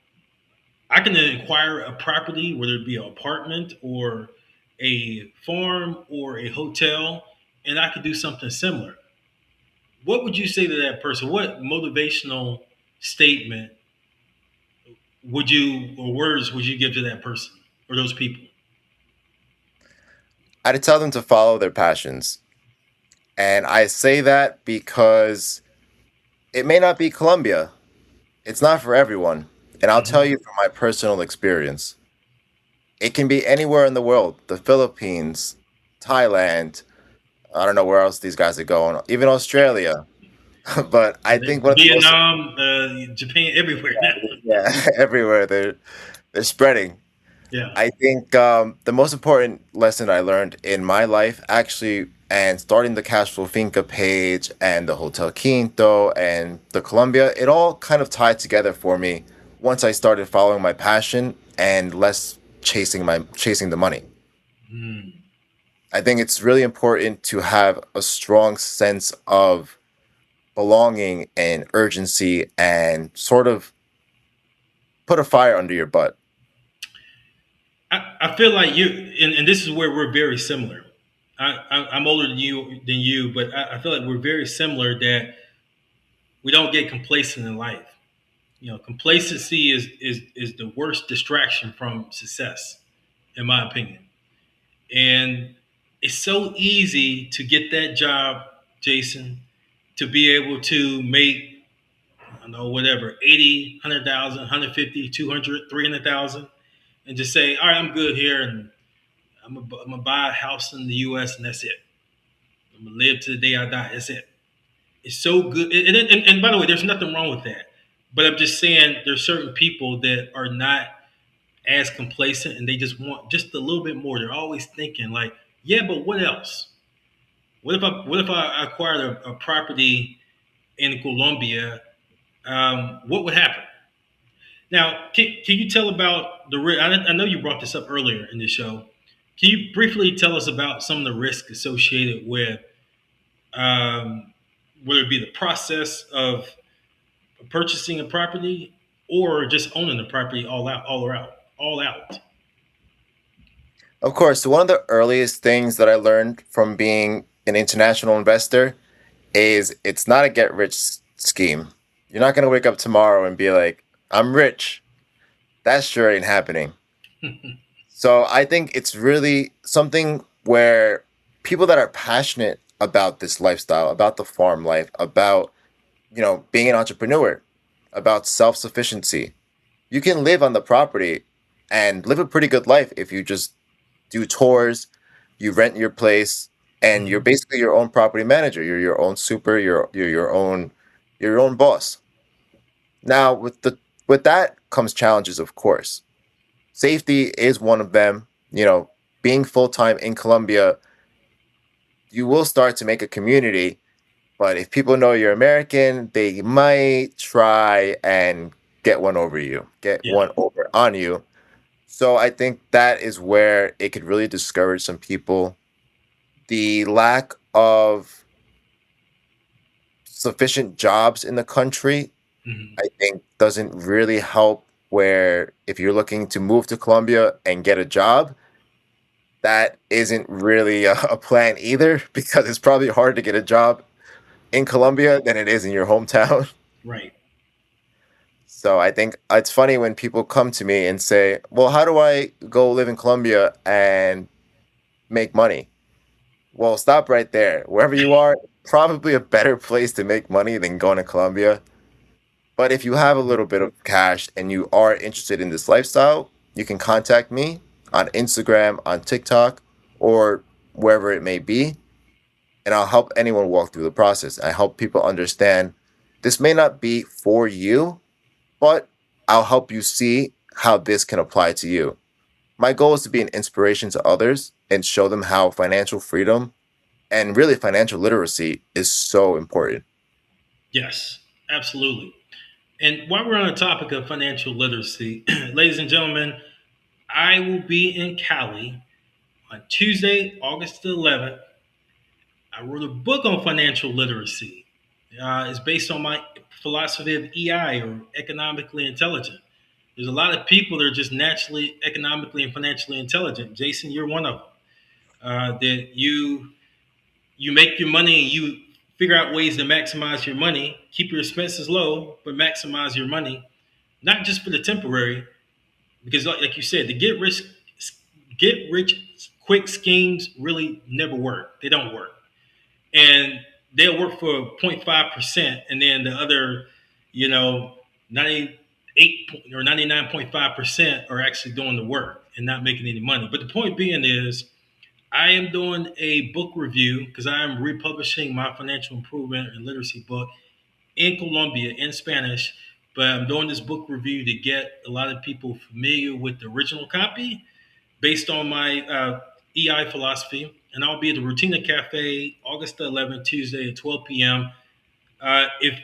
I can acquire a property, whether it be an apartment or a farm or a hotel, and I could do something similar. What would you say to that person? What motivational statement would you, or words would you give to that person or those people? I'd tell them to follow their passions. And I say that because it may not be Colombia. It's not for everyone. And I'll tell Mhm. you from my personal experience. It can be anywhere in the world. The Philippines, Thailand, I don't know where else these guys are going, even Australia. But I think one of the most, Vietnam, Japan, everywhere now. yeah, everywhere they're spreading. Yeah. I think the most important lesson I learned in my life, actually, and starting the Cashflow Finca page and the Hotel Quinto and the Colombia, it all kind of tied together for me once I started following my passion and less chasing the money. Mm. I think it's really important to have a strong sense of belonging and urgency and sort of put a fire under your butt. I feel like you, and this is where we're very similar. I'm older than you, but I feel like we're very similar. That we don't get complacent in life. Complacency is the worst distraction from success, in my opinion. And it's so easy to get that job, Jason, to be able to make, I don't know, whatever, 80, 100,000, 150, 200, 300,000, and just say, all right, I'm good here, and I'm gonna buy a house in the U.S. and that's it. I'm gonna live to the day I die. That's it. It's so good. And by the way, there's nothing wrong with that. But I'm just saying there's certain people that are not as complacent and they just want just a little bit more. They're always thinking like, yeah, but what else? What if I acquired a property in Colombia? What would happen? Now, can you tell about the risk? I know you brought this up earlier in the show. Can you briefly tell us about some of the risks associated with, um, whether it be the process of purchasing a property or just owning the property all out. Of course, one of the earliest things that I learned from being an international investor is it's not a get rich scheme. You're not going to wake up tomorrow and be like, I'm rich. That sure ain't happening. So I think it's really something where people that are passionate about this lifestyle, about the farm life, about, being an entrepreneur, about self-sufficiency, you can live on the property and live a pretty good life if you just do tours, you rent your place, and you're Mhm. basically your own property manager. You're your own super, you're your own boss. Now with that comes challenges, of course. Safety is one of them. Being full time in Colombia, you will start to make a community, but if people know you're American, they might try and get Yeah. one over on you. So I think that is where it could really discourage some people. The lack of sufficient jobs in the country, Mhm. I think, doesn't really help. Where if you're looking to move to Colombia and get a job, that isn't really a plan either, because it's probably harder to get a job in Colombia than it is in your hometown. Right. So I think it's funny when people come to me and say, "Well, how do I go live in Colombia and make money?" Well, stop right there. Wherever you are, probably a better place to make money than going to Colombia. But if you have a little bit of cash and you are interested in this lifestyle, you can contact me on Instagram, on TikTok, or wherever it may be, and I'll help anyone walk through the process. I help people understand this may not be for you, but I'll help you see how this can apply to you. My goal is to be an inspiration to others and show them how financial freedom and really financial literacy is so important. Yes, absolutely. And while we're on the topic of financial literacy, ladies and gentlemen, I will be in Cali on Tuesday, August the 11th. I wrote a book on financial literacy. It's based on my philosophy of EI, or economically intelligent. There's a lot of people that are just naturally economically and financially intelligent. Jason, you're one of them. That you make your money and you figure out ways to maximize your money, keep your expenses low, but maximize your money, not just for the temporary, because like you said, the get rich quick schemes really never work. They don't work, and they'll work for 0.5%, and then the other, you know, 98 or 99.5% are actually doing the work and not making any money. But the point being is, I am doing a book review because I am republishing my financial improvement and literacy book in Colombia in Spanish. But I'm doing this book review to get a lot of people familiar with the original copy based on my EI philosophy. And I'll be at the Rutina Cafe August the 11th, Tuesday at 12 p.m. If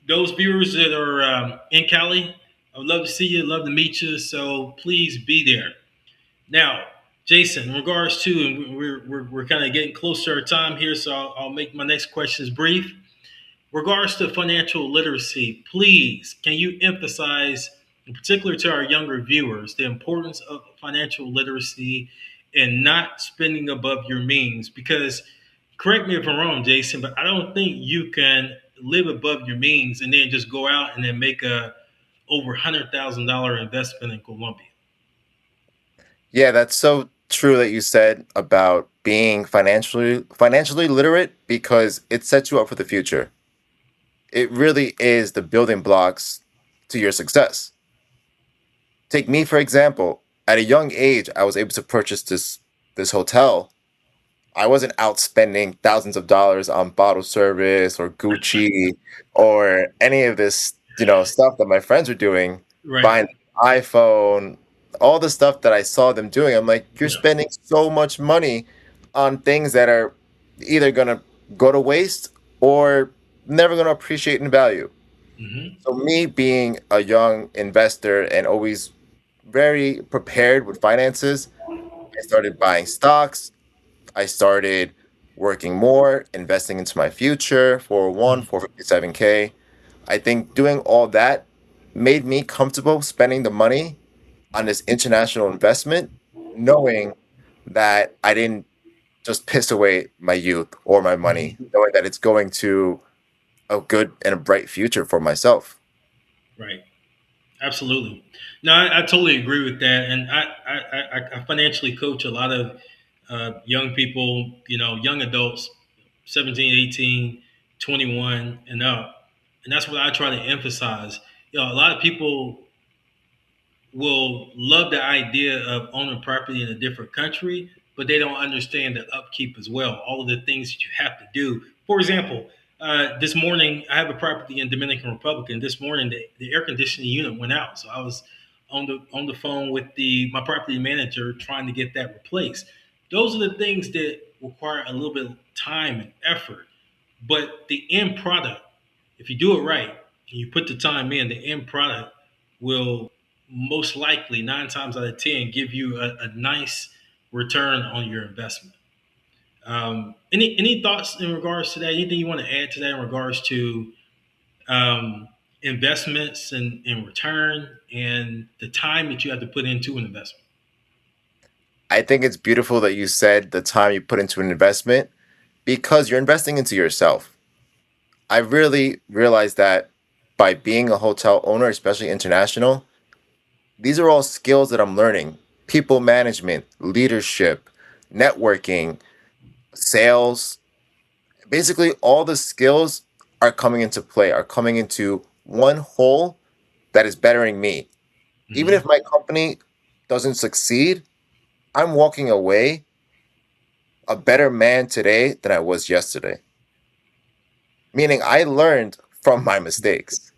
those viewers that are in Cali, I would love to see you, love to meet you. So please be there. Now, Jason, in regards to, and we're kind of getting close to our time here, so I'll make my next questions brief. Regards to financial literacy, please, can you emphasize, in particular to our younger viewers, the importance of financial literacy and not spending above your means? Because, correct me if I'm wrong, Jason, but I don't think you can live above your means and then just go out and then make a over $100,000 investment in Colombia. Yeah, that's so true that you said about being financially literate, because it sets you up for the future. It really is the building blocks to your success. Take me for example. At a young age, I was able to purchase this hotel. I wasn't out spending thousands of dollars on bottle service or Gucci or any of this, stuff that my friends were doing, Right. buying an iPhone, all the stuff that I saw them doing. I'm like, you're Yeah. spending so much money on things that are either gonna go to waste or never gonna appreciate in value. Hmm. So me being a young investor and always very prepared with finances, I started buying stocks. I started working more, investing into my future, 401, 457k. I think doing all that made me comfortable spending the money on this international investment, knowing that I didn't just piss away my youth or my money, Mhm. knowing that it's going to a good and a bright future for myself. Right. Absolutely. No, I totally agree with that. And I financially coach a lot of young people, young adults, 17, 18, 21 and up. And that's what I try to emphasize. A lot of people will love the idea of owning property in a different country, but they don't understand the upkeep as well. All of the things that you have to do. For example, this morning I have a property in Dominican Republic, and this morning the air conditioning unit went out, so I was on the phone with the my property manager trying to get that replaced. Those are the things that require a little bit of time and effort, but the end product, if you do it right and you put the time in, the end product will most likely 9 times out of 10 give you a nice return on your investment. Any thoughts in regards to that? Anything you want to add to that in regards to um, investments and return and the time that you have to put into an investment? I think it's beautiful that you said the time you put into an investment because you're investing into yourself. I really realized that by being a hotel owner, especially international, these are all skills that I'm learning: people management, leadership, networking, sales. Basically, all the skills are coming into play, are coming into one whole that is bettering me. Even if Hmm. my company doesn't succeed, I'm walking away a better man today than I was yesterday. Meaning I learned from my mistakes.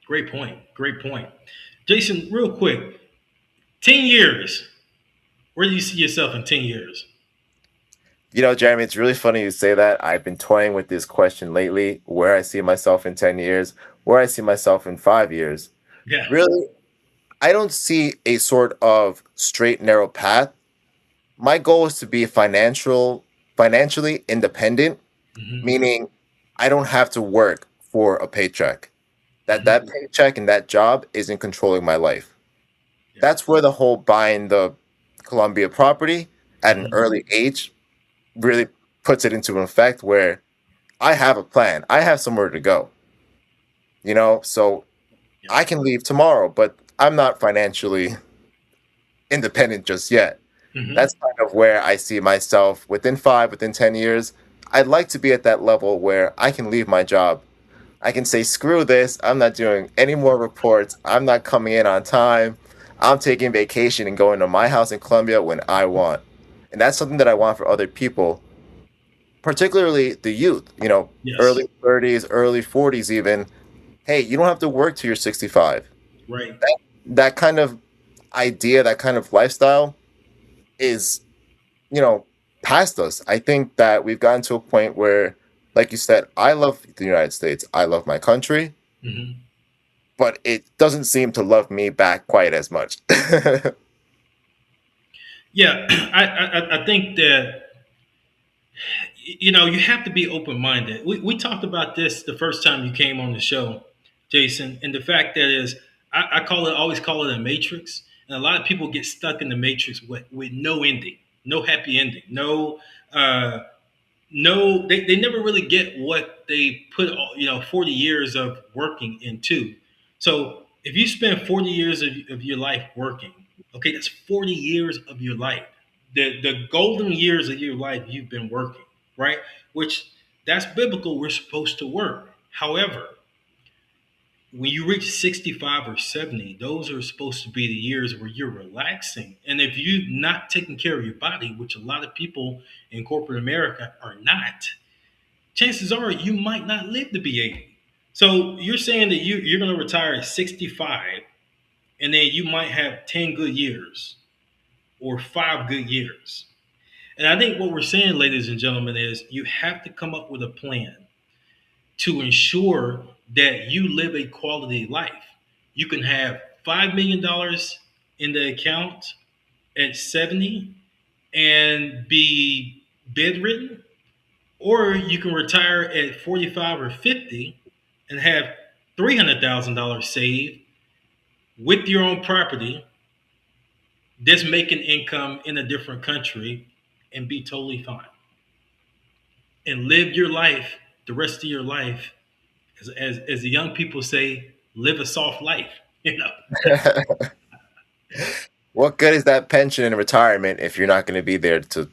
Great point. Great point. Jason, real quick, 10 years. Where do you see yourself in 10 years? Jeremy, it's really funny you say that. I've been toying with this question lately: where I see myself in 10 years, where I see myself in 5 years. Yeah. Really, I don't see a sort of straight, narrow path. My goal is to be financially independent, Hmm. meaning I don't have to work for a paycheck. That Hmm. paycheck and that job isn't controlling my life. Yeah. That's where the whole buying the Colombia property at an Hmm. early age really puts it into effect where I have a plan. I have somewhere to go, so Yeah. I can leave tomorrow, but I'm not financially independent just yet. Hmm. That's kind of where I see myself within 10 years. I'd like to be at that level where I can leave my job. I can say, screw this. I'm not doing any more reports. I'm not coming in on time. I'm taking vacation and going to my house in Colombia when I want. And that's something that I want for other people, particularly the youth, Yes. early 30s, early 40s, even. Hey, you don't have to work till you're 65. Right. That kind of idea, that kind of lifestyle is, you know, past us. I think that we've gotten to a point where, like you said, I love the United States. I love my country, Hmm. but it doesn't seem to love me back quite as much. Yeah. I think that you have to be open minded. We talked about this the first time you came on the show, Jason, and the fact that is always call it a matrix, and a lot of people get stuck in the matrix with no ending, no happy ending, uh, no, they never really get what they put 40 years of working into. So if you spend 40 years of your life working, okay, that's 40 years of your life, the golden years of your life you've been working, right? Which that's biblical. We're supposed to work. However, when you reach 65 or 70, those are supposed to be the years where you're relaxing. And if you're not taking care of your body, which a lot of people in corporate America are not, chances are you might not live to be 80. So you're saying that you're going to retire at 65 and then you might have 10 good years or 5 good years. And I think what we're saying, ladies and gentlemen, is you have to come up with a plan to ensure that you live a quality life. You can have $5 million in the account at 70 and be bedridden, or you can retire at 45 or 50 and have $300,000 saved with your own property, just making income in a different country, and be totally fine and live your life the rest of your life as the young people say, live a soft life. You know, What good is that pension in retirement if you're not going to be there to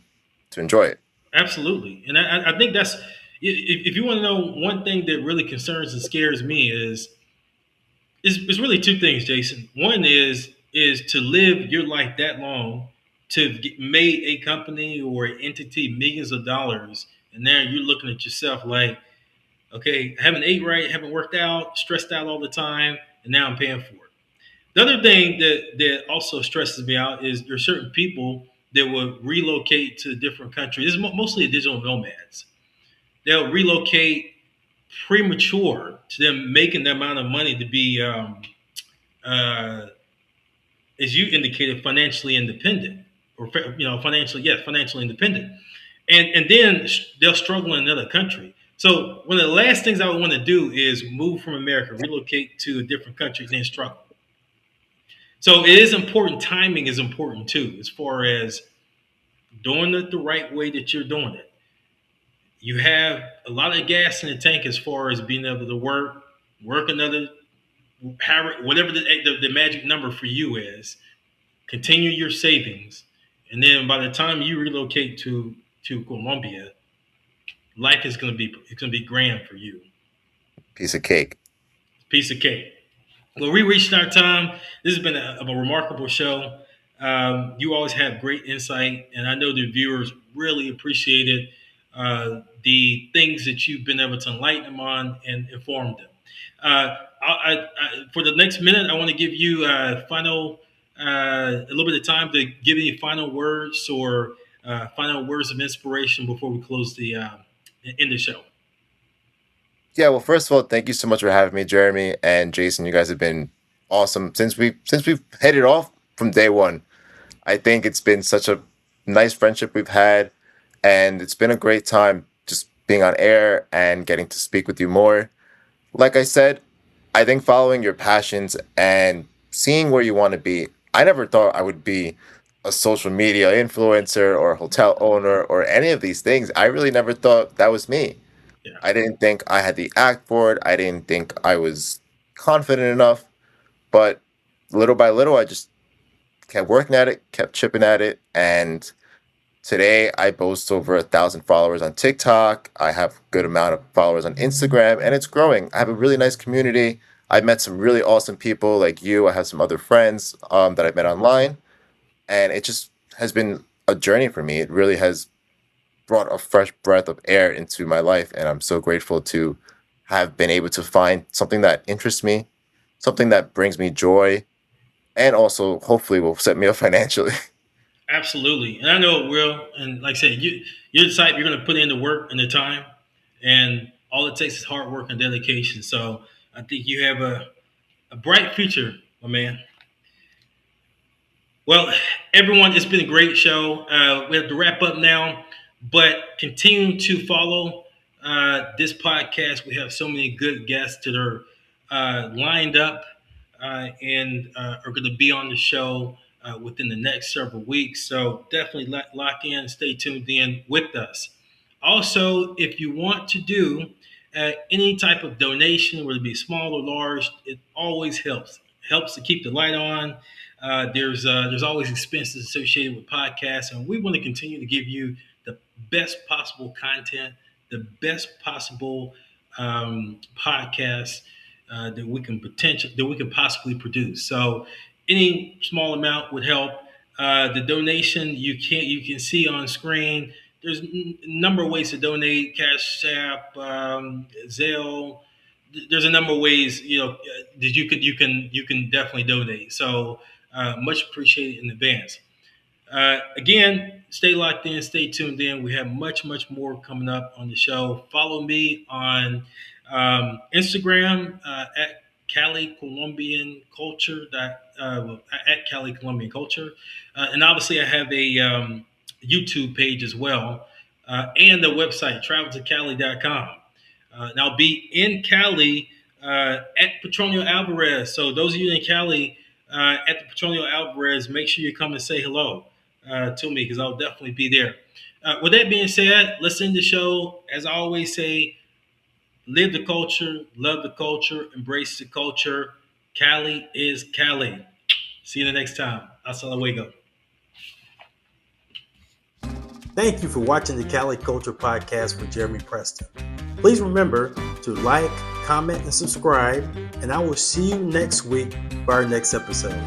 enjoy it? absolutely. And I think that's if you want to know one thing that really concerns and scares me is really two things, Jason. One is to live your life that long to made a company or an entity millions of dollars, and now you're looking at yourself like, okay, I haven't ate right, haven't worked out, stressed out all the time, and now I'm paying for it. The other thing that also stresses me out is there's certain people that will relocate to different countries. This is mostly digital nomads. They'll relocate premature to them making the amount of money to be, uh, as you indicated, financially independent, or financially, yes, financially independent, and then they'll struggle in another country. So one of the last things I would want to do is move from America, relocate to a different country, then struggle. So it is important. Timing is important too, as far as doing it the right way that you're doing it. You have a lot of gas in the tank as far as being able to work another, whatever the magic number for you is. Continue your savings, and then by the time you relocate to Colombia, life is going to be grand for you. Piece of cake. Piece of cake. Well, we reached our time. This has been a remarkable show. You always have great insight, and I know the viewers really appreciated the things that you've been able to enlighten them on and inform them. For the next minute, I want to give you a little bit of time to give any final words or final words of inspiration before we close the end the show. Yeah, well, first of all, thank you so much for having me, Jeremy and Jason. You guys have been awesome since we've hit it off from day one. I think it's been such a nice friendship we've had, and it's been a great time just being on air and getting to speak with you more. Like I said, I think following your passions and seeing where you want to be. I never thought I would be a social media influencer or a hotel owner or any of these things. I really never thought that was me. Yeah, I didn't think I had the act for it. I didn't think I was confident enough. But little by little, I just kept working at it, kept chipping at it. And today I boast over 1,000 followers on TikTok. I have a good amount of followers on Instagram, and it's growing. I have a really nice community. I've met some really awesome people like you. I have some other friends that I've met online, and it just has been a journey for me. It really has brought a fresh breath of air into my life, and I'm so grateful to have been able to find something that interests me, something that brings me joy, and also hopefully will set me up financially. absolutely, and I know it will. And like I said, you're the type you're going to put in the work and the time, and all it takes is hard work and dedication. So I think you have a bright future, my man. Well, everyone, it's been a great show. We have to wrap up now, but continue to follow this podcast. We have so many good guests that are lined up and are going to be on the show within the next several weeks. So definitely lock in, stay tuned in with us. Also, if you want to do any type of donation, whether it be small or large, it always helps. Helps to keep the light on. There's always expenses associated with podcasts, and we want to continue to give you the best possible content, the best possible podcast that we can possibly produce. So any small amount would help. The donation you can see on screen. There's a number of ways to donate: Cash App, Zelle. There's a number of ways that you can definitely donate. So much appreciated in advance. Again, stay locked in, stay tuned in. We have much more coming up on the show. Follow me on Instagram at Cali Colombian Culture. At Cali Colombian Culture, and obviously I have a YouTube page as well, and the website traveltocali.com. And I'll be in Cali at Petronio Alvarez. So those of you in Cali at the Petronio Alvarez, make sure you come and say hello to me because I'll definitely be there. With that being said, let's end the show. As I always say, live the culture, love the culture, embrace the culture. Cali is Cali. See you the next time. Hasta luego. Thank you for watching the Cali Culture Podcast with Jeremy Preston. Please remember to like, comment, and subscribe, and I will see you next week for our next episode.